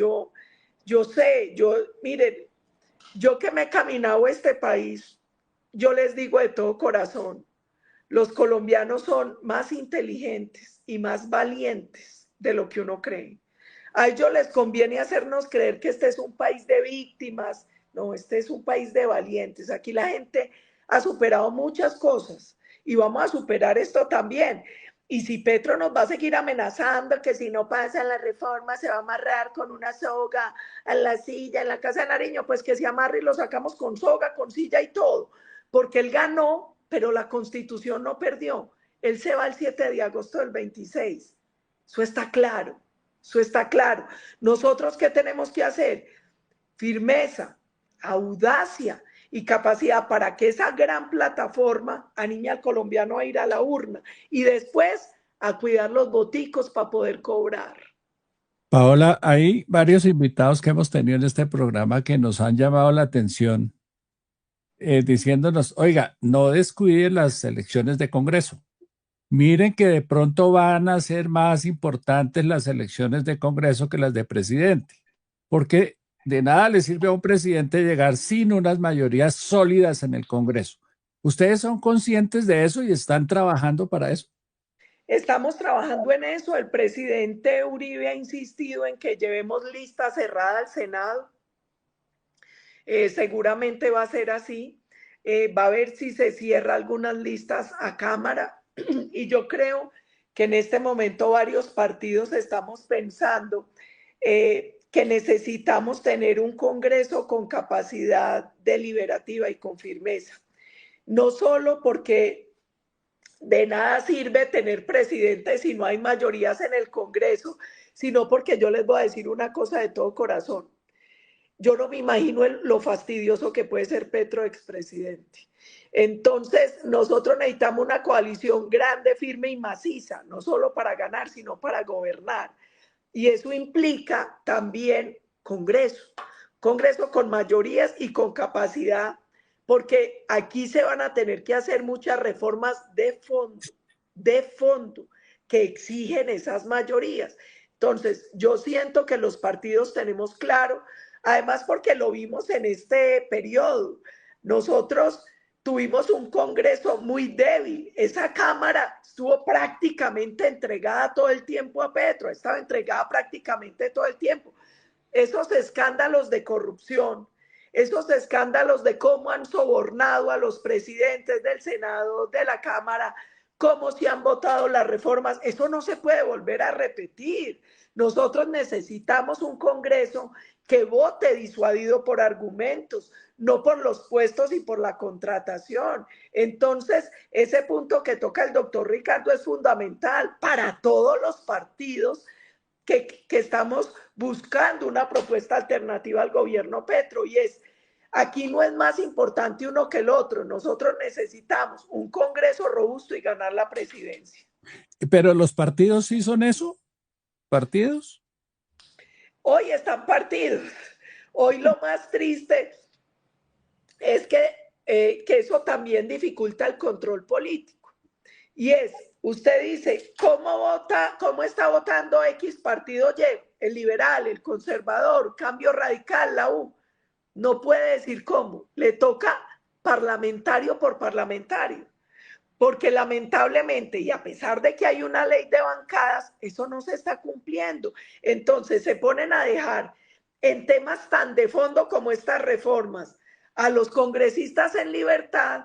Miren, yo que me he caminado este país, yo les digo de todo corazón, los colombianos son más inteligentes y más valientes de lo que uno cree. A ellos les conviene hacernos creer que este es un país de víctimas. No, este es un país de valientes. Aquí la gente ha superado muchas cosas y vamos a superar esto también. Y si Petro nos va a seguir amenazando que si no pasan las reformas se va a amarrar con una soga a la silla en la Casa de Nariño, pues que se amarre y lo sacamos con soga, con silla y todo. Porque él ganó, pero la Constitución no perdió. Él se va el 7 de agosto del 26. Eso está claro. Eso está claro. Nosotros, ¿qué tenemos que hacer? Firmeza, audacia y capacidad para que esa gran plataforma anime al colombiano a ir a la urna y después a cuidar los boticos para poder cobrar. Paola, hay varios invitados que hemos tenido en este programa que nos han llamado la atención diciéndonos, oiga, no descuiden las elecciones de Congreso. Miren que de pronto van a ser más importantes las elecciones de Congreso que las de presidente, porque de nada le sirve a un presidente llegar sin unas mayorías sólidas en el Congreso. ¿Ustedes son conscientes de eso y están trabajando para eso? Estamos trabajando en eso. El presidente Uribe ha insistido en que llevemos lista cerrada al Senado. Seguramente va a ser así. Va a ver si se cierra algunas listas a Cámara. Y yo creo que en este momento varios partidos estamos pensando que necesitamos tener un Congreso con capacidad deliberativa y con firmeza. No solo porque de nada sirve tener presidente si no hay mayorías en el Congreso, sino porque yo les voy a decir una cosa de todo corazón. Yo no me imagino lo fastidioso que puede ser Petro expresidente. Entonces, nosotros necesitamos una coalición grande, firme y maciza, no solo para ganar, sino para gobernar. Y eso implica también Congreso con mayorías y con capacidad, porque aquí se van a tener que hacer muchas reformas de fondo, que exigen esas mayorías. Entonces, yo siento que los partidos tenemos claro. Además, porque lo vimos en este periodo. Nosotros tuvimos un Congreso muy débil. Esa Cámara estuvo prácticamente entregada todo el tiempo a Petro, estaba entregada prácticamente todo el tiempo. Esos escándalos de corrupción, esos escándalos de cómo han sobornado a los presidentes del Senado, de la Cámara, cómo se han votado las reformas, eso no se puede volver a repetir. Nosotros necesitamos un Congreso que vote disuadido por argumentos, no por los puestos y por la contratación. Entonces, ese punto que toca el doctor Ricardo es fundamental para todos los partidos que estamos buscando una propuesta alternativa al gobierno Petro, y es, aquí no es más importante uno que el otro. Nosotros necesitamos un Congreso robusto y ganar la presidencia. Pero los partidos sí son eso, partidos. Hoy están partidos. Hoy lo más triste es que eso también dificulta el control político. Y es, usted dice, ¿cómo está votando X partido Y? El liberal, el conservador, Cambio Radical, la U. No puede decir cómo. Le toca parlamentario por parlamentario. Porque lamentablemente, y a pesar de que hay una ley de bancadas, eso no se está cumpliendo. Entonces se ponen a dejar en temas tan de fondo como estas reformas a los congresistas en libertad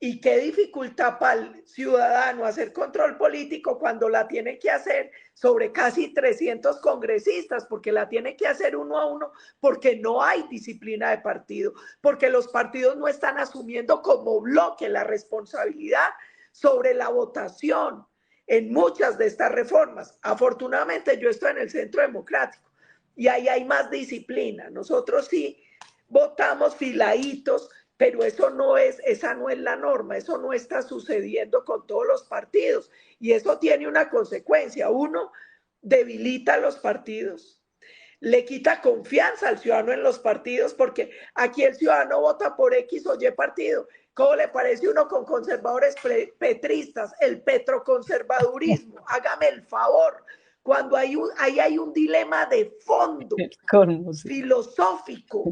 Y qué dificultad para el ciudadano hacer control político cuando la tiene que hacer sobre casi 300 congresistas, porque la tiene que hacer uno a uno, porque no hay disciplina de partido, porque los partidos no están asumiendo como bloque la responsabilidad sobre la votación en muchas de estas reformas. Afortunadamente yo estoy en el Centro Democrático y ahí hay más disciplina. Nosotros sí votamos filaditos, pero esa no es la norma, eso no está sucediendo con todos los partidos y eso tiene una consecuencia. Uno, debilita a los partidos, le quita confianza al ciudadano en los partidos, porque aquí el ciudadano vota por X o Y partido. ¿Cómo le parece uno con conservadores petristas? El petroconservadurismo, hágame el favor. Cuando ahí hay un dilema de fondo, filosófico,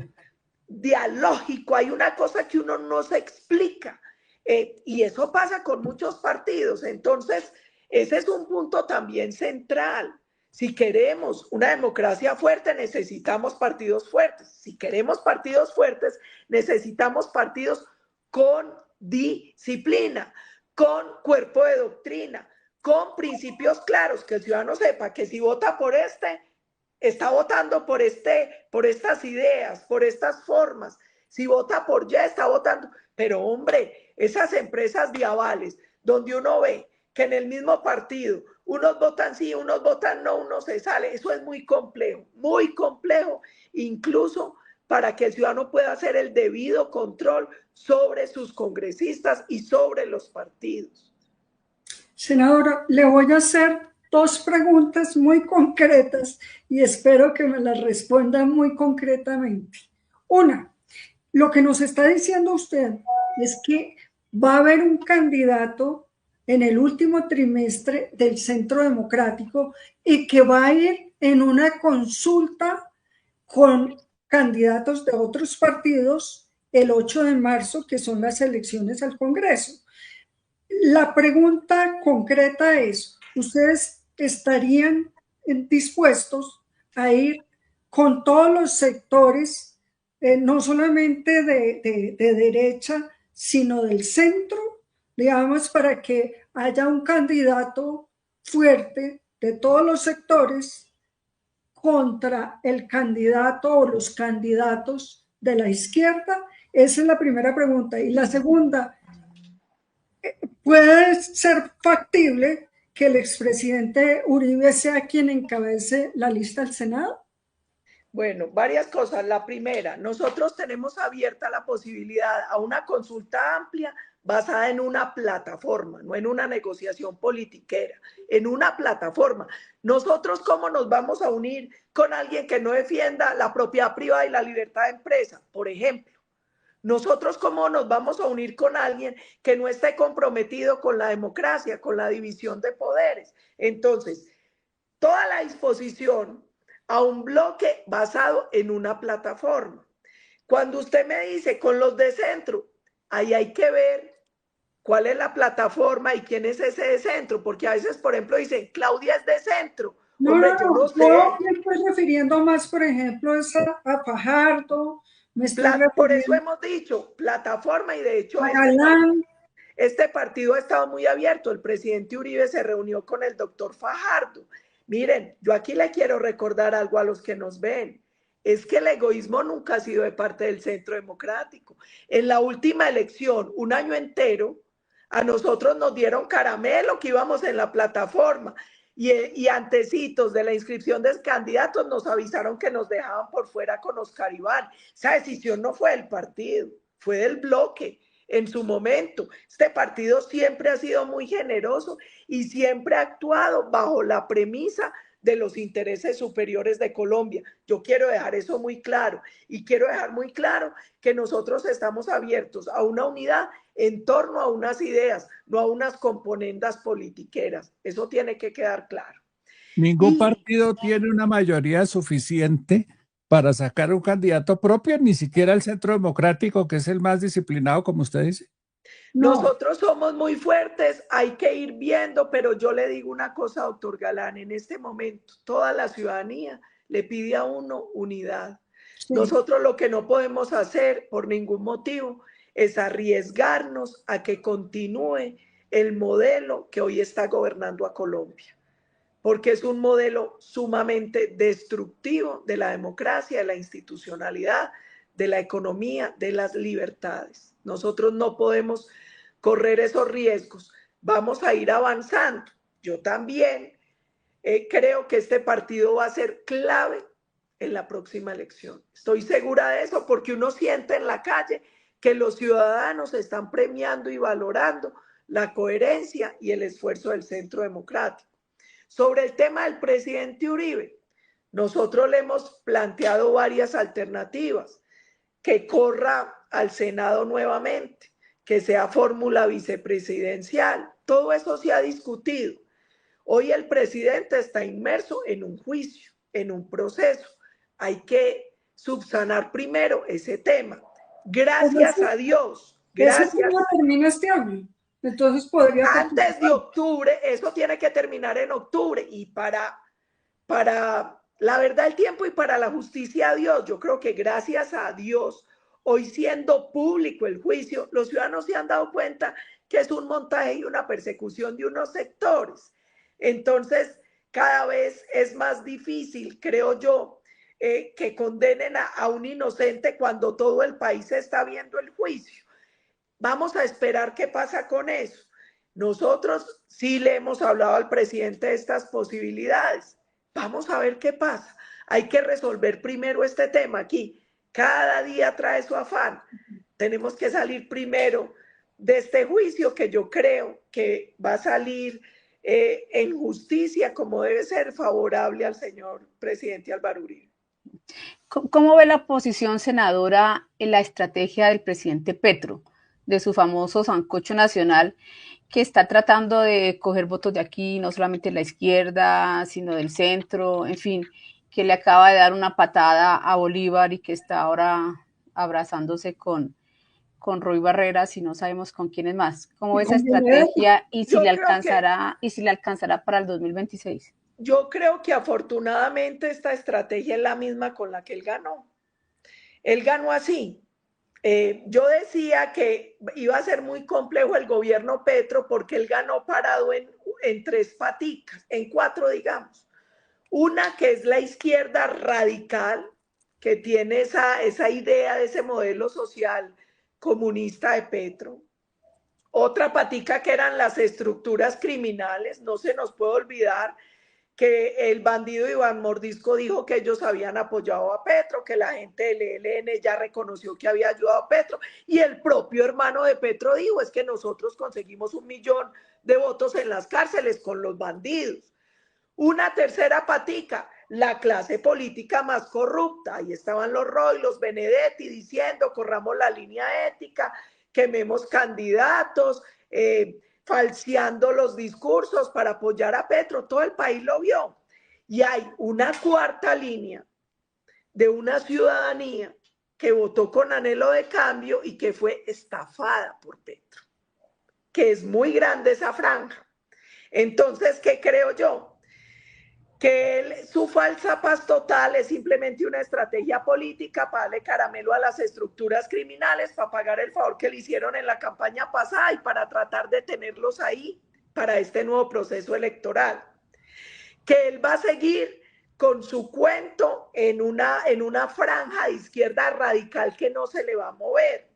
dialógico, hay una cosa que uno no se explica, y eso pasa con muchos partidos. Entonces, ese es un punto también central. Si queremos una democracia fuerte, necesitamos partidos fuertes. Si queremos partidos fuertes, necesitamos partidos con disciplina, con cuerpo de doctrina, con principios claros, que el ciudadano sepa que si vota por está votando por estas ideas, por estas formas. Si vota por ya, está votando. Pero hombre, esas empresas de avales, donde uno ve que en el mismo partido unos votan sí, unos votan no, uno se sale, eso es muy complejo, incluso para que el ciudadano pueda hacer el debido control sobre sus congresistas y sobre los partidos. Senadora, le voy a hacer 2 preguntas muy concretas y espero que me las responda muy concretamente. Una, lo que nos está diciendo usted es que va a haber un candidato en el último trimestre del Centro Democrático y que va a ir en una consulta con candidatos de otros partidos el 8 de marzo, que son las elecciones al Congreso. La pregunta concreta es, ¿ustedes estarían dispuestos a ir con todos los sectores, no solamente de derecha, sino del centro, digamos, para que haya un candidato fuerte de todos los sectores contra el candidato o los candidatos de la izquierda? Esa es la primera pregunta. Y la segunda, ¿puede ser factible que el expresidente Uribe sea quien encabece la lista al Senado? Bueno, varias cosas. La primera, nosotros tenemos abierta la posibilidad a una consulta amplia basada en una plataforma, no en una negociación politiquera, en una plataforma. Nosotros, ¿cómo nos vamos a unir con alguien que no defienda la propiedad privada y la libertad de empresa, por ejemplo? Nosotros, ¿cómo nos vamos a unir con alguien que no esté comprometido con la democracia, con la división de poderes? Entonces, toda la disposición a un bloque basado en una plataforma. Cuando usted me dice con los de centro, ahí hay que ver cuál es la plataforma y quién es ese de centro, porque a veces, por ejemplo, dicen, Claudia es de centro. No, hombre, no, yo no sé. Yo me estoy refiriendo más, por ejemplo, a Fajardo, por eso hemos dicho plataforma, y de hecho este partido ha estado muy abierto. El presidente Uribe se reunió con el doctor Fajardo. Miren, yo aquí le quiero recordar algo a los que nos ven. Es que el egoísmo nunca ha sido de parte del Centro Democrático. En la última elección, un año entero, a nosotros nos dieron caramelo que íbamos en la plataforma. Y antecitos de la inscripción de candidatos nos avisaron que nos dejaban por fuera con Oscar Iván. Esa decisión no fue del partido, fue del bloque en su momento. Este partido siempre ha sido muy generoso y siempre ha actuado bajo la premisa de los intereses superiores de Colombia. Yo quiero dejar eso muy claro, y quiero dejar muy claro que nosotros estamos abiertos a una unidad en torno a unas ideas, no a unas componendas politiqueras. Eso tiene que quedar claro. Ningún partido tiene una mayoría suficiente para sacar un candidato propio, ni siquiera el Centro Democrático, que es el más disciplinado, como usted dice. No. Nosotros somos muy fuertes, hay que ir viendo, pero yo le digo una cosa, doctor Galán, en este momento toda la ciudadanía le pide a uno unidad. Sí. Nosotros lo que no podemos hacer por ningún motivo es arriesgarnos a que continúe el modelo que hoy está gobernando a Colombia, porque es un modelo sumamente destructivo de la democracia, de la institucionalidad, de la economía, de las libertades. Nosotros no podemos correr esos riesgos. Vamos a ir avanzando. Yo también creo que este partido va a ser clave en la próxima elección. Estoy segura de eso porque uno siente en la calle que los ciudadanos están premiando y valorando la coherencia y el esfuerzo del Centro Democrático. Sobre el tema del presidente Uribe, nosotros le hemos planteado varias alternativas: que corra al Senado nuevamente, que sea fórmula vicepresidencial. Todo eso se ha discutido. Hoy el presidente está inmerso en un juicio, en un proceso. Hay que subsanar primero ese tema. Gracias a Dios. Gracias. Ese no termina este año. Entonces podría antes de octubre, eso tiene que terminar en octubre. Y para la verdad, el tiempo y para la justicia a Dios, yo creo que gracias a Dios, hoy siendo público el juicio, los ciudadanos se han dado cuenta que es un montaje y una persecución de unos sectores. Entonces, cada vez es más difícil, creo yo, que condenen a un inocente cuando todo el país está viendo el juicio. Vamos a esperar qué pasa con eso. Nosotros sí le hemos hablado al presidente de estas posibilidades. Vamos a ver qué pasa. Hay que resolver primero este tema aquí. Cada día trae su afán. Tenemos que salir primero de este juicio, que yo creo que va a salir en justicia, como debe ser, favorable al señor presidente Álvaro Uribe. ¿Cómo ve la posición, senadora, en la estrategia del presidente Petro, de su famoso sancocho nacional, que está tratando de coger votos de aquí, no solamente de la izquierda, sino del centro, en fin, que le acaba de dar una patada a Bolívar y que está ahora abrazándose con Roy Barreras y no sabemos con quién es más? ¿Cómo ve esa estrategia y si le alcanzará para el 2026? Yo creo que afortunadamente esta estrategia es la misma con la que él ganó. Él ganó así. Yo decía que iba a ser muy complejo el gobierno Petro porque él ganó parado en tres paticas, en cuatro, digamos. Una que es la izquierda radical, que tiene esa idea de ese modelo social comunista de Petro. Otra patica que eran las estructuras criminales. No se nos puede olvidar que el bandido Iván Mordisco dijo que ellos habían apoyado a Petro, que la gente del ELN ya reconoció que había ayudado a Petro, y el propio hermano de Petro dijo: es que nosotros conseguimos 1 millón de votos en las cárceles con los bandidos. Una tercera patica, la clase política más corrupta. Ahí estaban los Roy, los Benedetti diciendo: corramos la línea ética, quememos candidatos, falseando los discursos para apoyar a Petro. Todo el país lo vio. Y hay una cuarta línea de una ciudadanía que votó con anhelo de cambio y que fue estafada por Petro, que es muy grande esa franja. Entonces, ¿qué creo yo? Que su falsa paz total es simplemente una estrategia política para darle caramelo a las estructuras criminales, para pagar el favor que le hicieron en la campaña pasada y para tratar de tenerlos ahí para este nuevo proceso electoral. Que él va a seguir con su cuento en una franja de izquierda radical que no se le va a mover.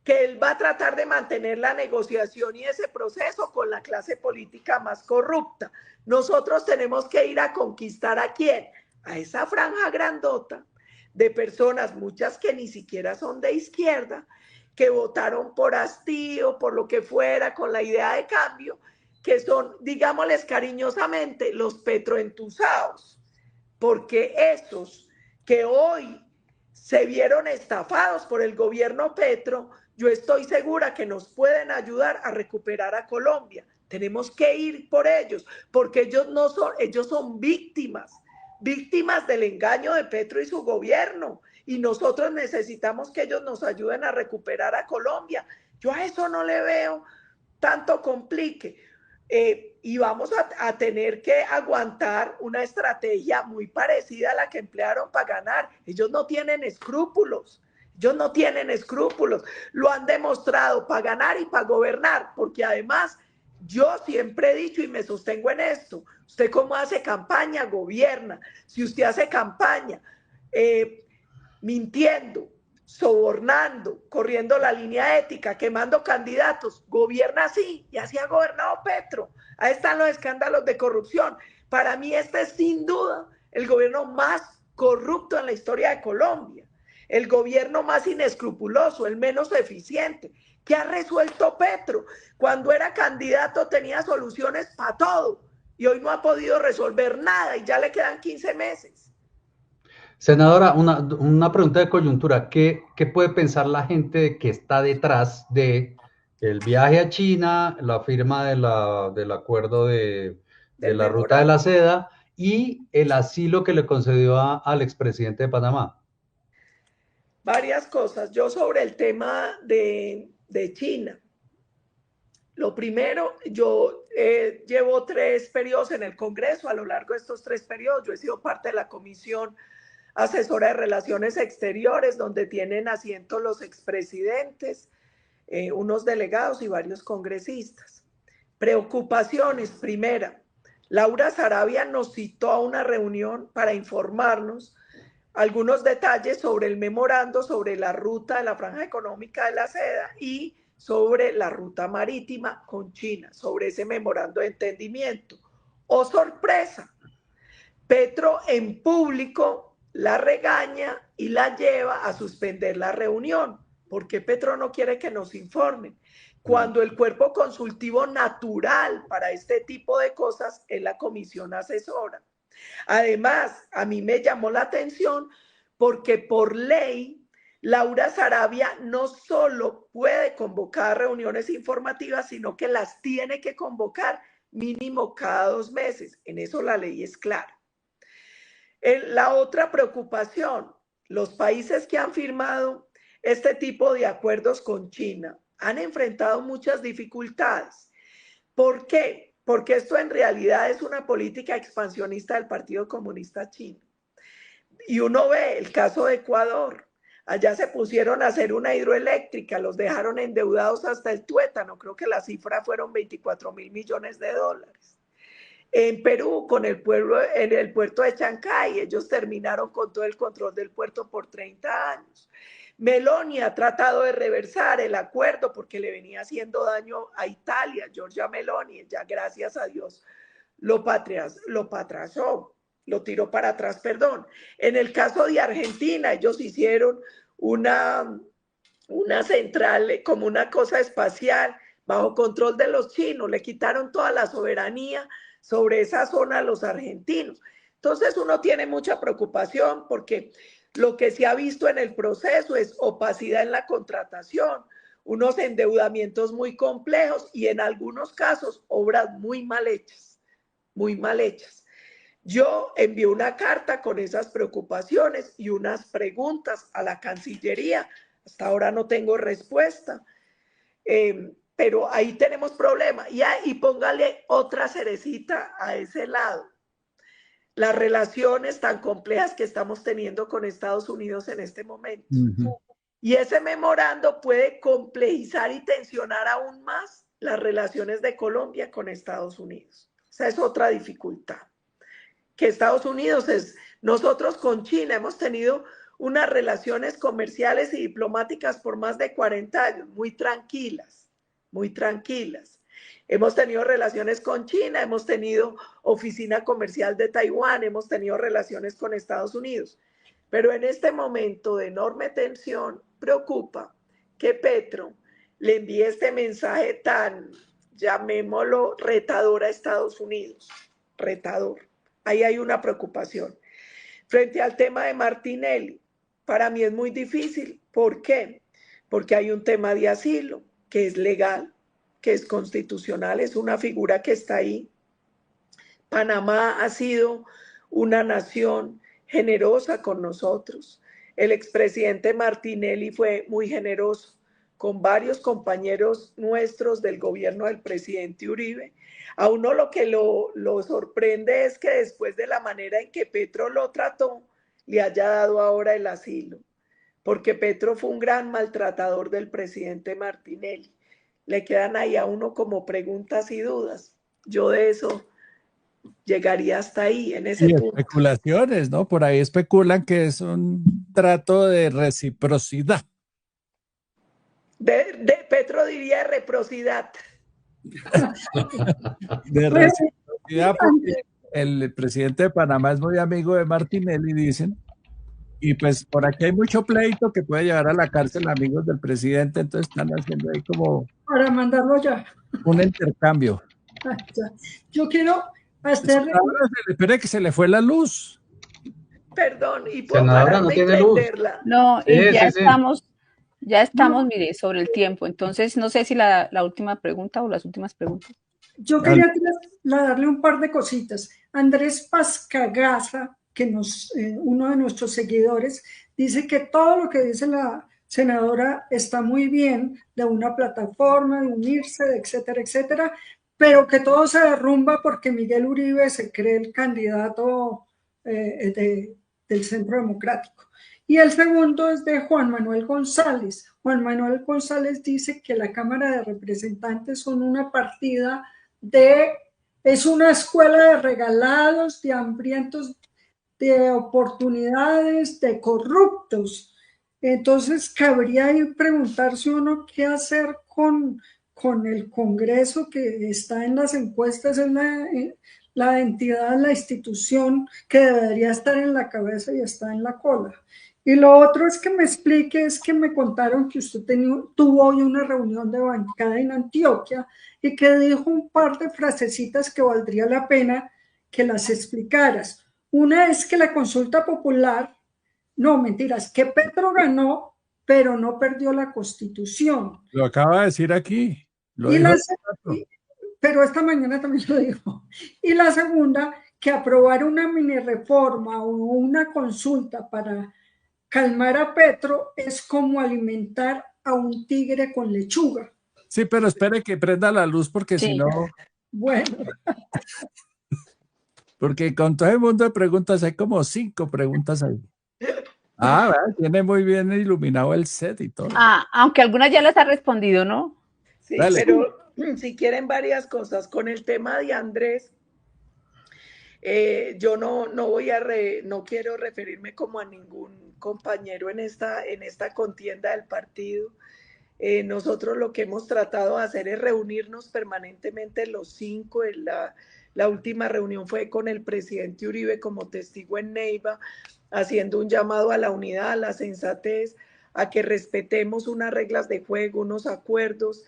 Que él va a tratar de mantener la negociación y ese proceso con la clase política más corrupta. Nosotros tenemos que ir a conquistar ¿a quién? A esa franja grandota de personas, muchas que ni siquiera son de izquierda, que votaron por hastío, por lo que fuera, con la idea de cambio, que son, digámosles cariñosamente, los petroentusados, porque esos que hoy se vieron estafados por el gobierno Petro, yo estoy segura que nos pueden ayudar a recuperar a Colombia. Tenemos que ir por ellos, porque ellos son víctimas del engaño de Petro y su gobierno, y nosotros necesitamos que ellos nos ayuden a recuperar a Colombia. Yo a eso no le veo tanto complique. Y vamos a tener que aguantar una estrategia muy parecida a la que emplearon para ganar. Ellos no tienen escrúpulos. Ellos no tienen escrúpulos, lo han demostrado para ganar y para gobernar, porque además yo siempre he dicho y me sostengo en esto, usted cómo hace campaña, gobierna. Si usted hace campaña mintiendo, sobornando, corriendo la línea ética, quemando candidatos, gobierna así, y así ha gobernado Petro. Ahí están los escándalos de corrupción. Para mí este es sin duda el gobierno más corrupto en la historia de Colombia, el gobierno más inescrupuloso, el menos eficiente. ¿Qué ha resuelto Petro? Cuando era candidato tenía soluciones para todo y hoy no ha podido resolver nada y ya le quedan 15 meses. Senadora, una pregunta de coyuntura. ¿Qué puede pensar la gente que está detrás de el viaje a China, la firma del acuerdo de la ruta de la seda y el asilo que le concedió al expresidente de Panamá? Varias cosas. Yo sobre el tema de China. Lo primero, yo llevo 3 periodos en el Congreso. A lo largo de estos 3 periodos, yo he sido parte de la Comisión Asesora de Relaciones Exteriores, donde tienen asiento los expresidentes, unos delegados y varios congresistas. Preocupaciones, primera, Laura Sarabia nos citó a una reunión para informarnos algunos detalles sobre el memorando, sobre la ruta de la Franja Económica de la Seda y sobre la ruta marítima con China, sobre ese memorando de entendimiento. ¡Oh, sorpresa! Petro en público la regaña y la lleva a suspender la reunión. ¿Por qué Petro no quiere que nos informen? Cuando el cuerpo consultivo natural para este tipo de cosas es la comisión asesora. Además, a mí me llamó la atención porque por ley, Laura Sarabia no solo puede convocar reuniones informativas, sino que las tiene que convocar mínimo cada 2 meses. En eso la ley es clara. La otra preocupación, los países que han firmado este tipo de acuerdos con China han enfrentado muchas dificultades. ¿Por qué? Porque esto en realidad es una política expansionista del Partido Comunista Chino. Y uno ve el caso de Ecuador. Allá se pusieron a hacer una hidroeléctrica, los dejaron endeudados hasta el tuétano, creo que la cifra fueron 24.000 millones de dólares. En Perú, con el pueblo, en el puerto de Chancay, ellos terminaron con todo el control del puerto por 30 años. Meloni ha tratado de reversar el acuerdo porque le venía haciendo daño a Italia, Giorgia Meloni, ya gracias a Dios lo patrasó, lo tiró para atrás, perdón. En el caso de Argentina, ellos hicieron una central como una cosa espacial bajo control de los chinos, le quitaron toda la soberanía sobre esa zona a los argentinos. Entonces uno tiene mucha preocupación porque lo que se ha visto en el proceso es opacidad en la contratación, unos endeudamientos muy complejos y en algunos casos obras muy mal hechas, muy mal hechas. Yo envié una carta con esas preocupaciones y unas preguntas a la Cancillería. Hasta ahora no tengo respuesta. Pero ahí tenemos problema. Y póngale otra cerecita a ese lado. Las relaciones tan complejas que estamos teniendo con Estados Unidos en este momento. Y ese memorando puede complejizar y tensionar aún más las relaciones de Colombia con Estados Unidos. Esa es otra dificultad. Que Estados Unidos nosotros con China hemos tenido unas relaciones comerciales y diplomáticas por más de 40 años, muy tranquilas, muy tranquilas. Hemos tenido relaciones con China, hemos tenido oficina comercial de Taiwán, hemos tenido relaciones con Estados Unidos. Pero en este momento de enorme tensión, preocupa que Petro le envíe este mensaje tan, llamémoslo, retador a Estados Unidos. Retador. Ahí hay una preocupación. Frente al tema de Martinelli, para mí es muy difícil. ¿Por qué? Porque hay un tema de asilo que es legal, que es constitucional, es una figura que está ahí. Panamá ha sido una nación generosa con nosotros. El expresidente Martinelli fue muy generoso con varios compañeros nuestros del gobierno del presidente Uribe. A uno lo que lo sorprende es que después de la manera en que Petro lo trató, le haya dado ahora el asilo. porque Petro fue un gran maltratador del presidente Martinelli. Le quedan ahí a uno como preguntas y dudas. Yo de eso llegaría hasta ahí, en ese Y punto. especulaciones, ¿no? Por ahí especulan que es un trato de reciprocidad. Petro diría reciprocidad. De Bueno, reciprocidad porque el presidente de Panamá es muy amigo de Martinelli, dicen. Y pues por aquí hay mucho pleito que puede llevar a la cárcel amigos del presidente, entonces están haciendo ahí como para mandarlo ya. un intercambio. Ya. Yo quiero hacer... Ahora espere que se le fue la luz. Perdón, y puedo Senadora, no pararme y tiene luz. prenderla. No, Sí, ya sí, sí. estamos, mire, sobre el tiempo. Entonces, no sé si la última pregunta o las últimas preguntas. Yo quería darle un par de cositas. Andrés Pascagaza, que uno de nuestros seguidores, dice que todo lo que dice la senadora está muy bien, de una plataforma, de unirse, de etcétera, etcétera, pero que todo se derrumba porque Miguel Uribe se cree el candidato del Centro Democrático. Y el segundo es de Juan Manuel González. Juan Manuel González dice que la Cámara de Representantes son una partida es una escuela de regalados, de hambrientos, de oportunidades, de corruptos. Entonces, cabría ahí preguntarse uno qué hacer con el Congreso que está en las encuestas, es la entidad, la institución que debería estar en la cabeza y está en la cola. Y lo otro es que me explique, es que me contaron que usted tuvo hoy una reunión de bancada en Antioquia y que dijo un par de frasecitas que valdría la pena que las explicaras. Una es que la consulta popular, no, mentiras, que Petro ganó, pero no perdió la Constitución. Lo acaba de decir aquí. Pero esta mañana también lo dijo. Y la segunda, que aprobar una mini reforma o una consulta para calmar a Petro es como alimentar a un tigre con lechuga. Sí, pero espere que prenda la luz porque Sí. si no, Bueno, porque con todo el mundo de preguntas hay como 5 preguntas ahí. Tiene muy bien iluminado el set y todo. Aunque algunas ya las ha respondido, ¿no? Sí, Dale. pero si quieren varias cosas con el tema de Andrés, yo no quiero referirme como a ningún compañero en esta contienda del partido. Nosotros lo que hemos tratado de hacer es reunirnos permanentemente los 5. La última reunión fue con el presidente Uribe como testigo en Neiva, haciendo un llamado a la unidad, a la sensatez, a que respetemos unas reglas de juego, unos acuerdos.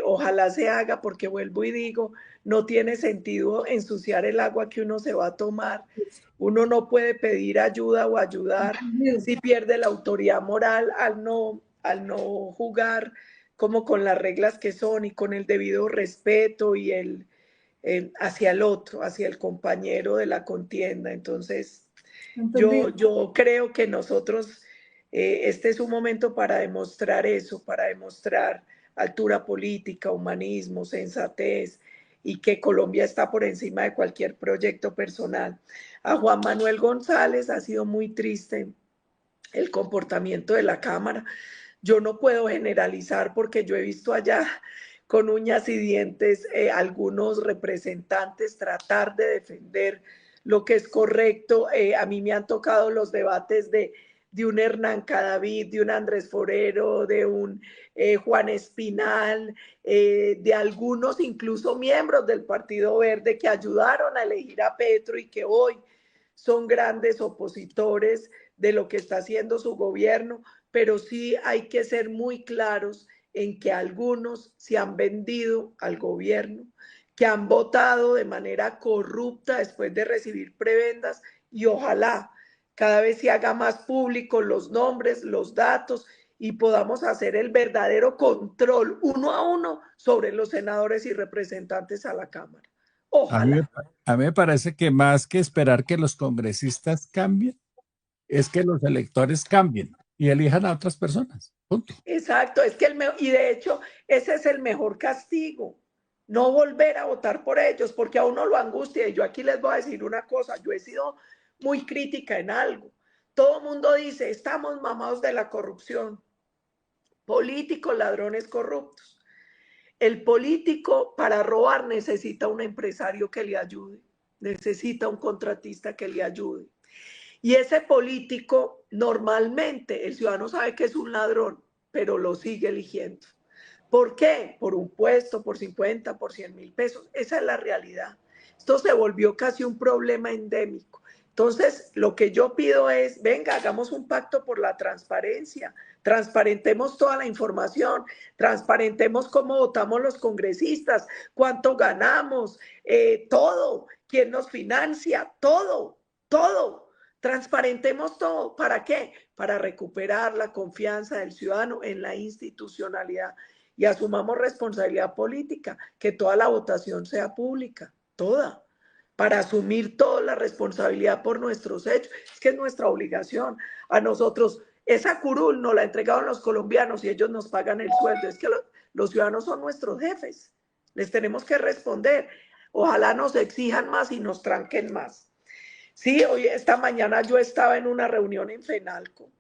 Ojalá se haga, porque vuelvo y digo, no tiene sentido ensuciar el agua que uno se va a tomar. Uno no puede pedir ayuda o ayudar si pierde la autoridad moral al no jugar como con las reglas que son y con el debido respeto y hacia el otro, hacia el compañero de la contienda. Entonces, yo creo que nosotros, este es un momento para demostrar eso, para demostrar altura política, humanismo, sensatez, y que Colombia está por encima de cualquier proyecto personal. A Juan Manuel González ha sido muy triste el comportamiento de la Cámara. Yo no puedo generalizar porque yo he visto allá con uñas y dientes algunos representantes tratar de defender lo que es correcto. A mí me han tocado los debates de un Hernán Cadavid, de un Andrés Forero, de un Juan Espinal, de algunos incluso miembros del Partido Verde que ayudaron a elegir a Petro y que hoy son grandes opositores de lo que está haciendo su gobierno, pero sí hay que ser muy claros en que algunos se han vendido al gobierno, que han votado de manera corrupta después de recibir prebendas, y ojalá cada vez se haga más público los nombres, los datos, y podamos hacer el verdadero control 1 a 1 sobre los senadores y representantes a la Cámara. Ojalá. A mí me parece que más que esperar que los congresistas cambien, es que los electores cambien y elijan a otras personas. Punto. Exacto, y de hecho ese es el mejor castigo, no volver a votar por ellos, porque a uno lo angustia. Y yo aquí les voy a decir una cosa, yo he sido muy crítica en algo. Todo el mundo dice, estamos mamados de la corrupción. Políticos, ladrones corruptos. El político para robar necesita un empresario que le ayude, necesita un contratista que le ayude. Y ese político, normalmente, el ciudadano sabe que es un ladrón, pero lo sigue eligiendo. ¿Por qué? Por un puesto, por 50, por 100.000 pesos. Esa es la realidad. Esto se volvió casi un problema endémico. Entonces, lo que yo pido es, venga, hagamos un pacto por la transparencia, transparentemos toda la información, transparentemos cómo votamos los congresistas, cuánto ganamos, todo, quién nos financia, todo, todo. Transparentemos todo. ¿Para qué? Para recuperar la confianza del ciudadano en la institucionalidad y asumamos responsabilidad política, que toda la votación sea pública, toda, para asumir toda la responsabilidad por nuestros hechos. Es que es nuestra obligación. A nosotros, esa curul nos la entregaron los colombianos y ellos nos pagan el sueldo. Es que los ciudadanos son nuestros jefes. Les tenemos que responder. Ojalá nos exijan más y nos tranquen más. Sí, hoy, esta mañana yo estaba en una reunión en FENALCO.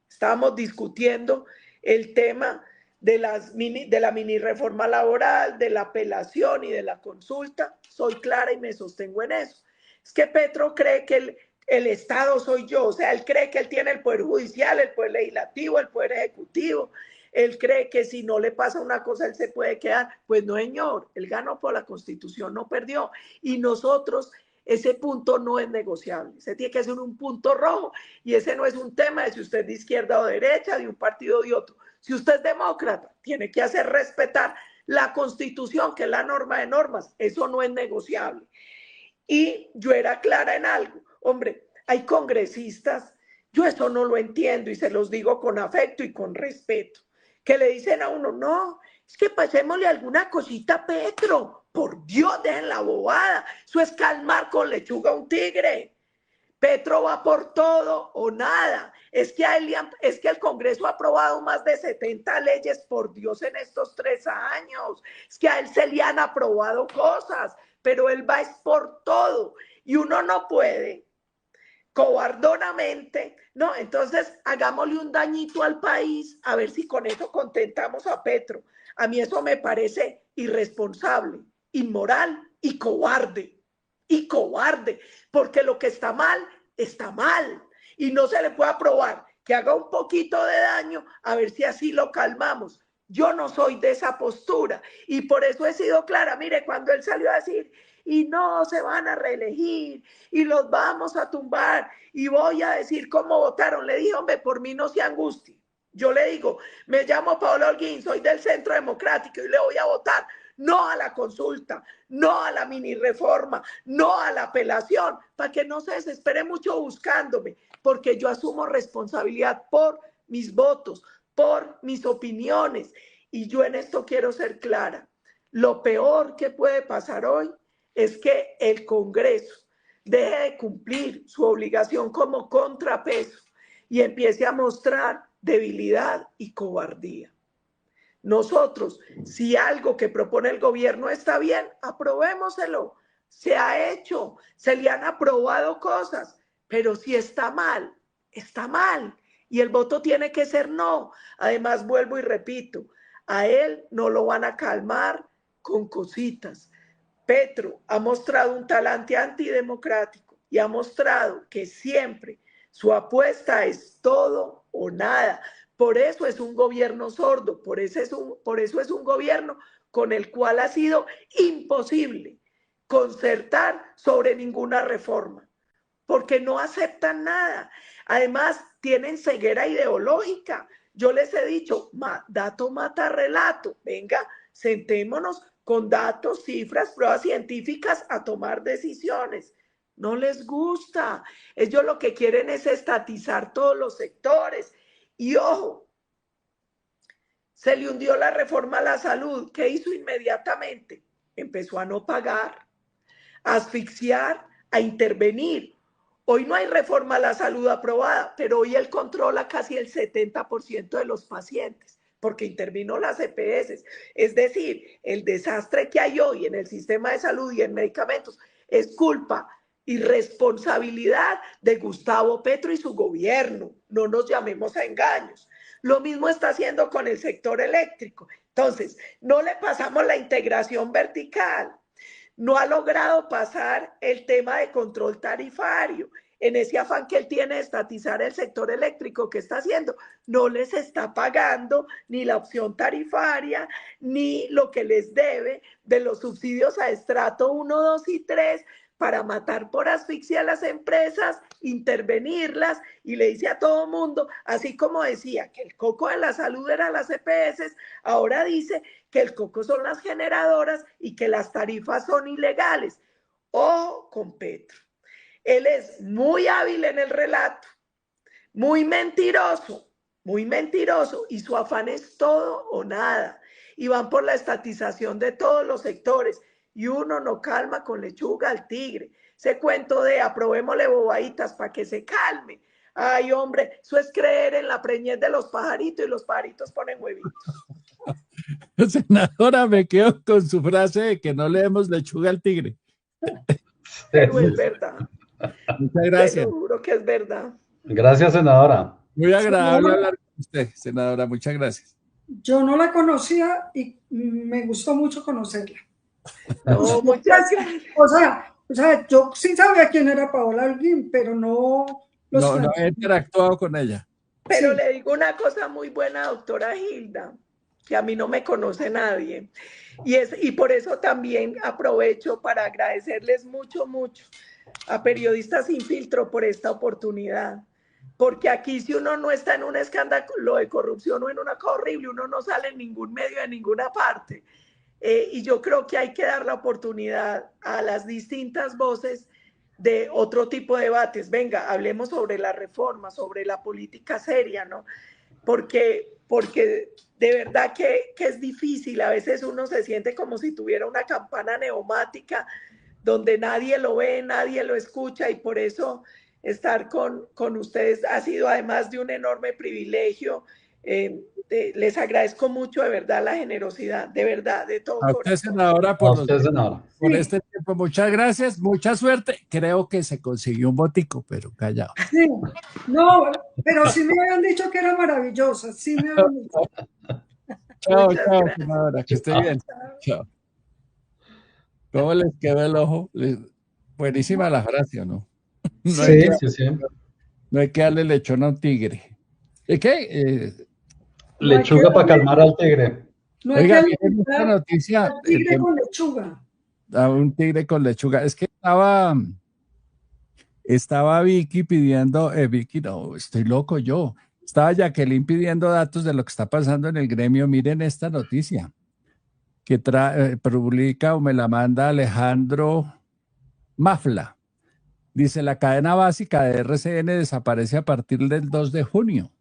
Estábamos discutiendo el tema de la mini reforma laboral, de la apelación y de la consulta. Soy clara y me sostengo en eso. Es que Petro cree que el Estado soy yo, o sea, él cree que él tiene el poder judicial, el poder legislativo, el poder ejecutivo. Él cree que si no le pasa una cosa, él se puede quedar. Pues no, señor, él ganó por la Constitución, no perdió. Y nosotros, ese punto no es negociable. Ese tiene que ser un punto rojo. Y ese no es un tema de si usted es de izquierda o derecha, de un partido o de otro. Si usted es demócrata, tiene que hacer respetar la Constitución, que es la norma de normas. Eso no es negociable. Y yo era clara en algo. Hombre, hay congresistas, yo eso no lo entiendo y se los digo con afecto y con respeto, que le dicen a uno, no, es que pasémosle alguna cosita a Petro. Por Dios, dejen la bobada. Eso es calmar con lechuga a un tigre. Petro va por todo o nada. Es que el Congreso ha aprobado más de 70 leyes, por Dios, en estos 3 años. Es que a él se le han aprobado cosas, pero él va es por todo. Y uno no puede cobardonamente, no, entonces hagámosle un dañito al país, a ver si con eso contentamos a Petro. A mí eso me parece irresponsable, inmoral y cobarde, porque lo que está mal, y no se le puede aprobar que haga un poquito de daño, a ver si así lo calmamos. Yo no soy de esa postura, y por eso he sido clara. Mire, cuando él salió a decir, y no se van a reelegir, y los vamos a tumbar, y voy a decir cómo votaron, le dije, hombre, por mí no se angustie. Yo le digo, me llamo Paola Holguín, soy del Centro Democrático y le voy a votar no a la consulta, no a la mini reforma, no a la apelación, para que no se desespere mucho buscándome, porque yo asumo responsabilidad por mis votos, por mis opiniones, y yo en esto quiero ser clara. Lo peor que puede pasar hoy es que el Congreso deje de cumplir su obligación como contrapeso y empiece a mostrar debilidad y cobardía. Nosotros, si algo que propone el gobierno está bien, aprobémoselo. Se ha hecho, se le han aprobado cosas, pero si está mal, está mal. Y el voto tiene que ser no. Además, vuelvo y repito, a él no lo van a calmar con cositas. Petro ha mostrado un talante antidemocrático y ha mostrado que siempre su apuesta es todo o nada. Por eso es un gobierno sordo, por eso es un gobierno con el cual ha sido imposible concertar sobre ninguna reforma, porque no aceptan nada. Además, tienen ceguera ideológica. Yo les he dicho, dato mata relato. Venga, sentémonos con datos, cifras, pruebas científicas a tomar decisiones. No les gusta. Ellos lo que quieren es estatizar todos los sectores. Y ojo, se le hundió la reforma a la salud. ¿Qué hizo inmediatamente? Empezó a no pagar, a asfixiar, a intervenir. Hoy no hay reforma a la salud aprobada, pero hoy él controla casi el 70% de los pacientes, porque intervino las EPS. Es decir, el desastre que hay hoy en el sistema de salud y en medicamentos es culpa y responsabilidad de Gustavo Petro y su gobierno. No nos llamemos a engaños. Lo mismo está haciendo con el sector eléctrico. Entonces, no le pasamos la integración vertical. No ha logrado pasar el tema de control tarifario. En ese afán que él tiene de estatizar el sector eléctrico, ¿qué está haciendo? No les está pagando ni la opción tarifaria, ni lo que les debe de los subsidios a estrato 1, 2 y 3 para matar por asfixia a las empresas, intervenirlas, y le dice a todo mundo, así como decía que el coco de la salud era las EPS, ahora dice que el coco son las generadoras y que las tarifas son ilegales. Ojo con Petro. Él es muy hábil en el relato, muy mentiroso, y su afán es todo o nada. Y van por la estatización de todos los sectores y uno no calma con lechuga al tigre. Ese cuento de aprobémosle bobaditas para que se calme. Ay, hombre, eso es creer en la preñez de los pajaritos y los pajaritos ponen huevitos. Senadora, me quedo con su frase de que no le demos lechuga al tigre. Pero es verdad. Muchas gracias. Te lo juro que es verdad. Gracias, senadora. Muy agradable hablar con usted, senadora. Muchas gracias. Yo no la conocía y me gustó mucho conocerla. No, muchas gracias. O sea, yo sí sabía quién era Paola Holguín, pero no... No he interactuado con ella. Pero sí. le digo una cosa muy buena, doctora Hilda, que a mí no me conoce nadie. Y por eso también aprovecho para agradecerles mucho a Periodistas Sin Filtro por esta oportunidad. Porque aquí si uno no está en un escándalo de corrupción o en una cosa horrible, uno no sale en ningún medio de ninguna parte. Y yo creo que hay que dar la oportunidad a las distintas voces de otro tipo de debates. Venga, hablemos sobre la reforma, sobre la política seria, ¿no? Porque de verdad que es difícil. A veces uno se siente como si tuviera una campana neumática donde nadie lo ve, nadie lo escucha, y por eso estar con ustedes ha sido además de un enorme privilegio. Les agradezco mucho de verdad la generosidad, de verdad, de todo corazón. A usted, senadora, por este tiempo. Muchas gracias, mucha suerte. Creo que se consiguió un botico, pero callado. Sí, no, pero sí me habían dicho que era maravillosa, sí me habían dicho. Chao, senadora, que esté bien. Chao. ¿Cómo les quedó el ojo? Buenísima la frase, ¿o no? Sí. No hay que darle lechón a un tigre. ¿Y qué? Lechuga para calmar al tigre. No Oiga, hay que esta noticia. un tigre con lechuga. A un tigre con lechuga. Es que estaba Vicky pidiendo, Vicky, no, estoy loco yo. Estaba Jacqueline pidiendo datos de lo que está pasando en el gremio. Miren esta noticia que publica o me la manda Alejandro Mafla. Dice, la cadena básica de RCN desaparece a partir del 2 de junio.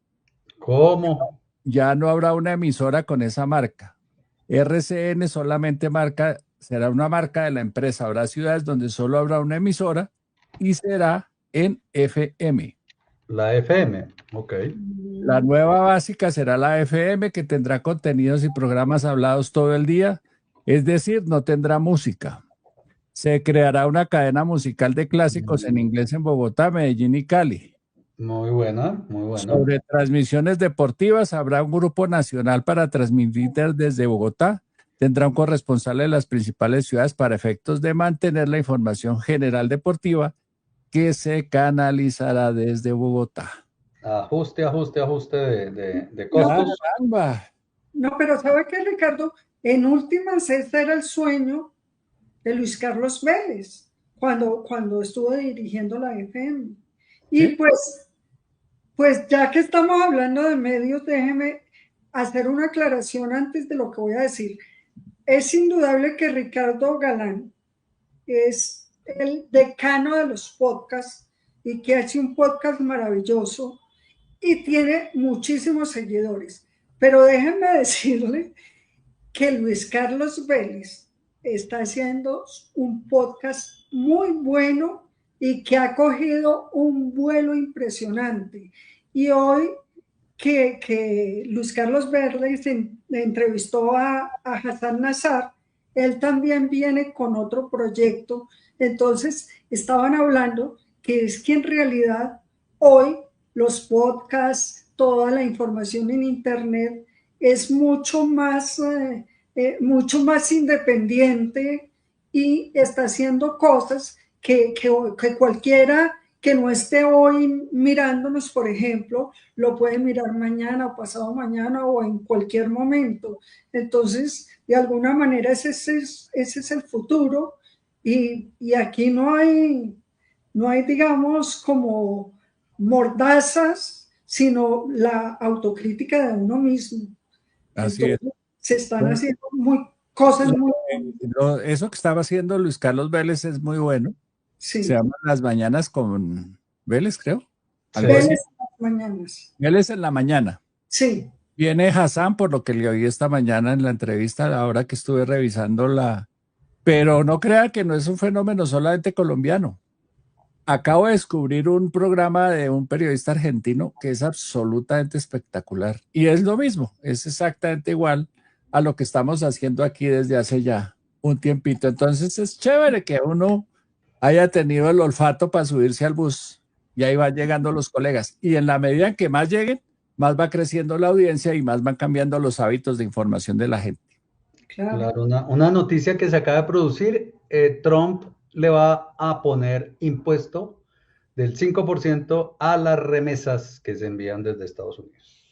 ¿Cómo? Ya no habrá una emisora con esa marca. RCN solamente será una marca de la empresa. Habrá ciudades donde solo habrá una emisora y será en FM. La FM, ok. La nueva básica será la FM, que tendrá contenidos y programas hablados todo el día, es decir, no tendrá música. Se creará una cadena musical de clásicos en inglés en Bogotá, Medellín y Cali. Muy buena, muy buena. Sobre transmisiones deportivas, habrá un grupo nacional para transmitir desde Bogotá. Tendrá un corresponsal de las principales ciudades para efectos de mantener la información general deportiva que se canalizará desde Bogotá. Ajuste de costos. No, pero ¿sabe qué, Ricardo? En últimas, ese era el sueño de Luis Carlos Vélez cuando estuvo dirigiendo la FM. Y ¿sí? pues ya que estamos hablando de medios, déjeme hacer una aclaración antes de lo que voy a decir. Es indudable que Ricardo Galán es el decano de los podcasts y que hace un podcast maravilloso y tiene muchísimos seguidores. Pero déjenme decirle que Luis Carlos Vélez está haciendo un podcast muy bueno y que ha cogido un vuelo impresionante. Y hoy que Luis Carlos Vélez entrevistó a Hassan Nazar, él también viene con otro proyecto Entonces, estaban hablando que es que en realidad hoy los podcasts, toda la información en Internet es mucho más independiente y está haciendo cosas que cualquiera que no esté hoy mirándonos, por ejemplo, lo puede mirar mañana o pasado mañana o en cualquier momento. Entonces, de alguna manera ese es el futuro y aquí no hay, digamos, como mordazas, sino la autocrítica de uno mismo. Así es. Entonces, se están Bueno, haciendo cosas muy... eso que estaba haciendo Luis Carlos Vélez es muy bueno. Sí. Se llama Las Mañanas con Vélez, creo. Vélez en las mañanas. Vélez en la mañana. Sí. Viene Hassan, por lo que le oí esta mañana en la entrevista, ahora que estuve revisando Pero no crea que no es un fenómeno solamente colombiano. Acabo de descubrir un programa de un periodista argentino que es absolutamente espectacular. Y es lo mismo, es exactamente igual a lo que estamos haciendo aquí desde hace ya un tiempito. Entonces es chévere que uno haya tenido el olfato para subirse al bus y ahí van llegando los colegas. Y en la medida en que más lleguen, más va creciendo la audiencia y más van cambiando los hábitos de información de la gente. Claro, una noticia que se acaba de producir, Trump le va a poner impuesto del 5% a las remesas que se envían desde Estados Unidos.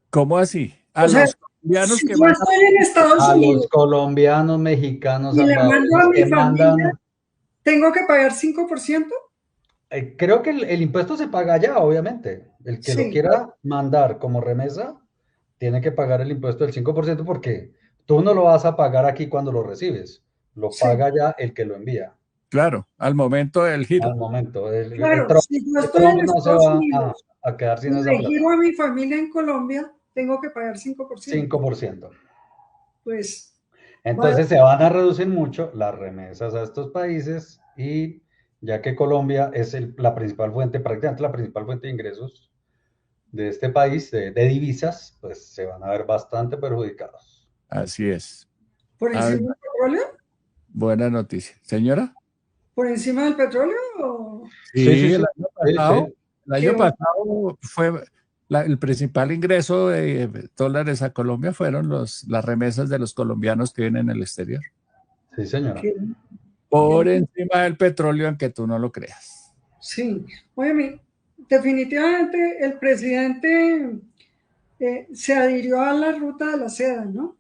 ¿Cómo así? A los colombianos si que yo estoy en Estados Unidos, los colombianos, mexicanos, y le mando a mi familia, mandan, ¿tengo que pagar 5%? Creo que el impuesto se paga allá, obviamente. El que lo quiera mandar como remesa tiene que pagar el impuesto del 5% porque tú no lo vas a pagar aquí cuando lo recibes, lo paga ya el que lo envía. Claro, al momento del giro. Al momento. Claro, si yo estoy en Estados Unidos a quedar sin y esa le plata. giro a mi familia en Colombia, tengo que pagar 5%. 5%. Pues... Entonces se van a reducir mucho las remesas a estos países y ya que Colombia es la principal fuente, prácticamente la principal fuente de ingresos de este país, de divisas, pues se van a ver bastante perjudicados. Así es. ¿Por encima del petróleo? Buena noticia. ¿Señora? ¿Por encima del petróleo? Sí, el año pasado fue el principal ingreso de dólares a Colombia fueron las remesas de los colombianos que viven en el exterior. Sí, señora. Por encima del petróleo, aunque tú no lo creas. Sí. Oye, definitivamente el presidente se adhirió a la ruta de la seda, ¿no?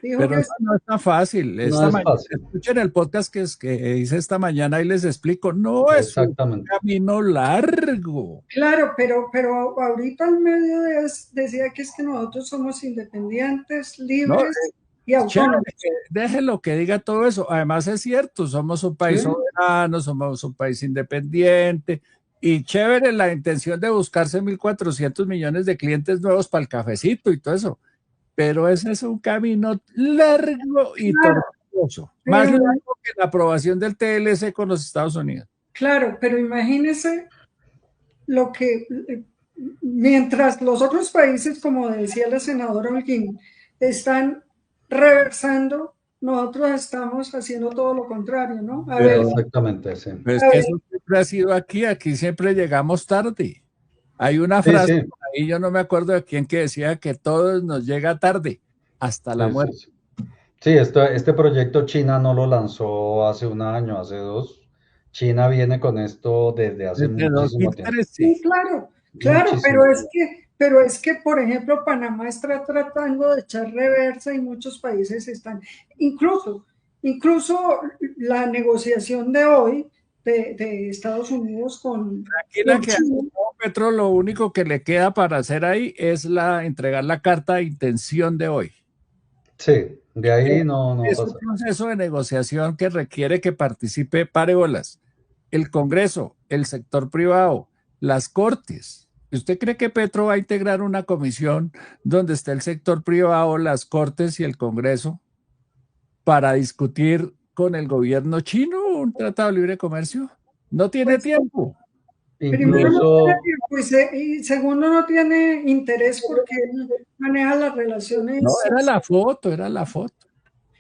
Dijo pero eso no es tan fácil. Escuchen el podcast que hice esta mañana y les explico. No es un camino largo. Claro, pero ahorita el medio decía que es que nosotros somos independientes, libres y autónomos. Déjenlo que diga todo eso. Además es cierto, somos un país soberano, somos un país independiente y chévere la intención de buscarse 1.400 millones de clientes nuevos para el cafecito y todo eso. Pero ese es un camino largo y tortuoso, más largo que la aprobación del TLC con los Estados Unidos. Claro, pero imagínese lo que, mientras los otros países, como decía la senadora Holguín, están reversando, nosotros estamos haciendo todo lo contrario, ¿no? Exactamente, sí. Pero es que eso siempre ha sido aquí siempre llegamos tarde. Hay una frase por ahí, yo no me acuerdo de quién, que decía que todo nos llega tarde, hasta la muerte. Sí, este proyecto China no lo lanzó hace un año, hace dos. China viene con esto desde hace muchísimo tiempo. Sí, claro, pero es que, por ejemplo, Panamá está tratando de echar reversa y muchos países están, incluso la negociación de hoy, de Estados Unidos con... Tranquila que a Petro lo único que le queda para hacer ahí es entregar la carta de intención de hoy. Sí, de ahí no es un proceso de negociación que requiere que participe parebolas, el Congreso, el sector privado, las Cortes. ¿Usted cree que Petro va a integrar una comisión donde esté el sector privado, las Cortes y el Congreso para discutir con el gobierno chino un tratado de libre comercio? No tiene tiempo. Primero no tiene tiempo y segundo no tiene interés porque él maneja las relaciones. No, era la foto.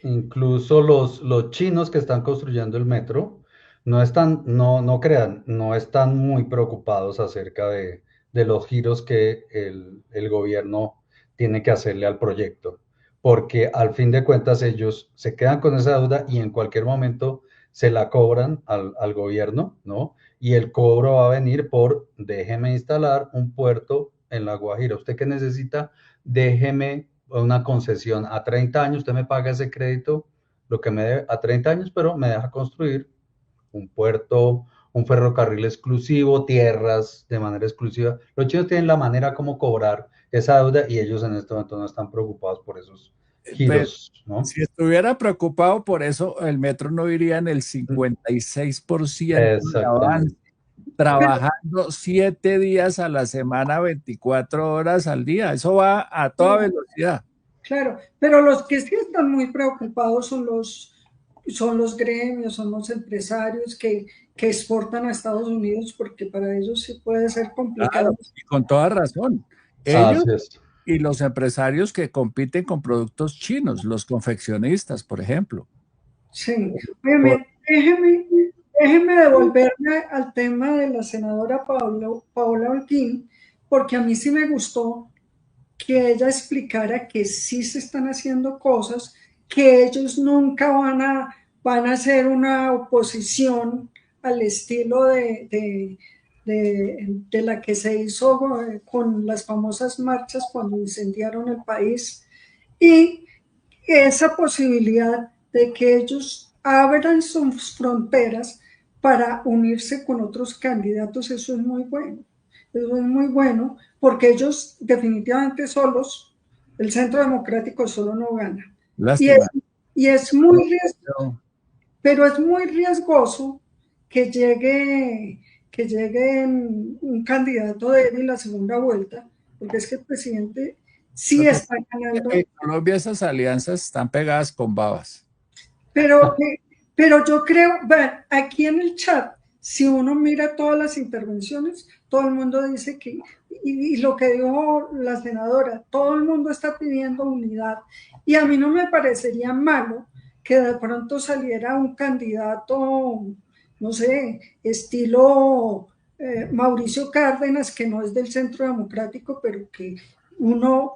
Incluso los chinos que están construyendo el metro no crean, no están muy preocupados acerca de los giros que el gobierno tiene que hacerle al proyecto, porque al fin de cuentas ellos se quedan con esa deuda y en cualquier momento se la cobran al gobierno, ¿no? Y el cobro va a venir por déjeme instalar un puerto en La Guajira. ¿Usted qué necesita? Déjeme una concesión a 30 años, usted me paga ese crédito, lo que me debe a 30 años, pero me deja construir un puerto, un ferrocarril exclusivo, tierras de manera exclusiva. Los chinos tienen la manera como cobrar esa deuda y ellos en este momento no están preocupados por esos Pues, giros, ¿no? si estuviera preocupado por eso, el metro no iría en el 56% de avance, Exactamente. trabajando 7 días a la semana, 24 horas al día. Eso va a toda velocidad. Claro, pero los que sí están muy preocupados son los gremios, son los empresarios que exportan a Estados Unidos, porque para ellos sí puede ser complicado. Claro, y con toda razón. Ellos Así es. y los empresarios que compiten con productos chinos, los confeccionistas, por ejemplo. Sí, déjeme devolverme al tema de la senadora Paola Holguín, porque a mí sí me gustó que ella explicara que sí se están haciendo cosas, que ellos nunca van a hacer una oposición al estilo de la que se hizo con las famosas marchas cuando incendiaron el país, y esa posibilidad de que ellos abran sus fronteras para unirse con otros candidatos, eso es muy bueno. Eso es muy bueno porque ellos definitivamente solos, el Centro Democrático solo no gana. Lástima. Y es muy riesgoso, pero es muy riesgoso que llegue un candidato débil a segunda vuelta, porque es que el presidente sí está ganando. En Colombia esas alianzas están pegadas con babas. Pero yo creo, aquí en el chat, si uno mira todas las intervenciones, todo el mundo dice que, y lo que dijo la senadora, todo el mundo está pidiendo unidad. Y a mí no me parecería malo que de pronto saliera un candidato, no sé, estilo Mauricio Cárdenas, que no es del Centro Democrático, pero que uno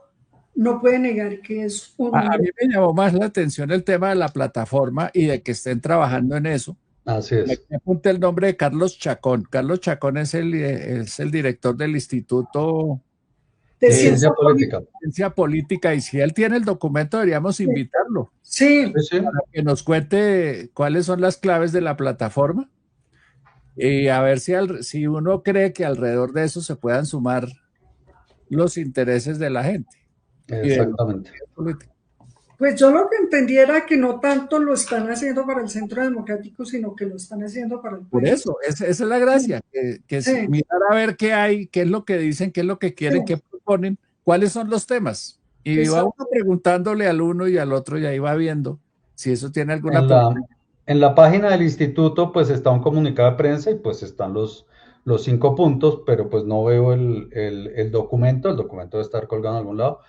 no puede negar que es un... A mí me llamó más la atención el tema de la plataforma y de que estén trabajando en eso. Así es. Me apunté el nombre de Carlos Chacón. Carlos Chacón es el director del Instituto de Ciencia Política. Ciencia Política, y si él tiene el documento deberíamos invitarlo. Sí. Para que nos cuente cuáles son las claves de la plataforma y a ver si uno cree que alrededor de eso se puedan sumar los intereses de la gente. Exactamente. Pues yo lo que entendí era que no tanto lo están haciendo para el Centro Democrático, sino que lo están haciendo para el país. Por eso, esa es la gracia, que Sí. mirar a ver qué hay, qué es lo que dicen, qué es lo que quieren, qué proponen, cuáles son los temas. Y va uno preguntándole al uno y al otro y ahí va viendo si eso tiene alguna... En la página del instituto pues está un comunicado de prensa y pues están los 5 puntos, pero pues no veo el documento debe estar colgado en algún lado.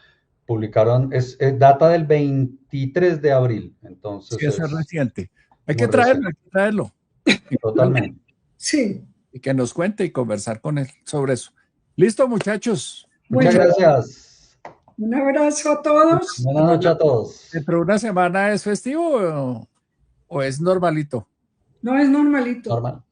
Publicaron, es data del 23 de abril, entonces sí, eso es reciente. Hay muy que traerlo. Totalmente. Sí. Y que nos cuente y conversar con él sobre eso. Listo, muchachos. Muchas gracias. Un abrazo a todos. Buenas noches a todos. ¿Dentro de una semana es festivo o es normalito? No, es normalito. Normal.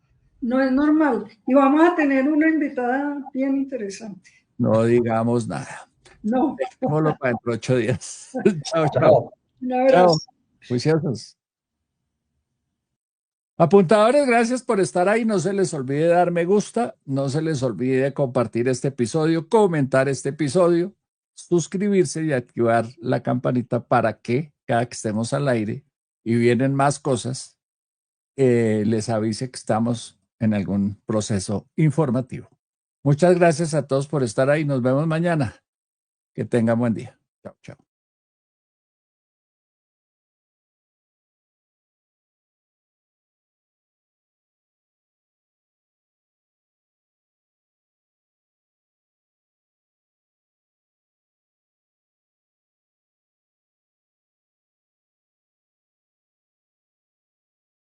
No es normal. Y vamos a tener una invitada bien interesante. No digamos nada. No. Dejémoslo para dentro de 8 días. Chao, chao. Chao. Un abrazo. Chao. Juiciosos. Apuntadores, gracias por estar ahí. No se les olvide dar me gusta, no se les olvide compartir este episodio, comentar este episodio, suscribirse y activar la campanita para que cada que estemos al aire y vienen más cosas, les avise que estamos en algún proceso informativo. Muchas gracias a todos por estar ahí. Nos vemos mañana. Que tengan buen día. Chao, chao.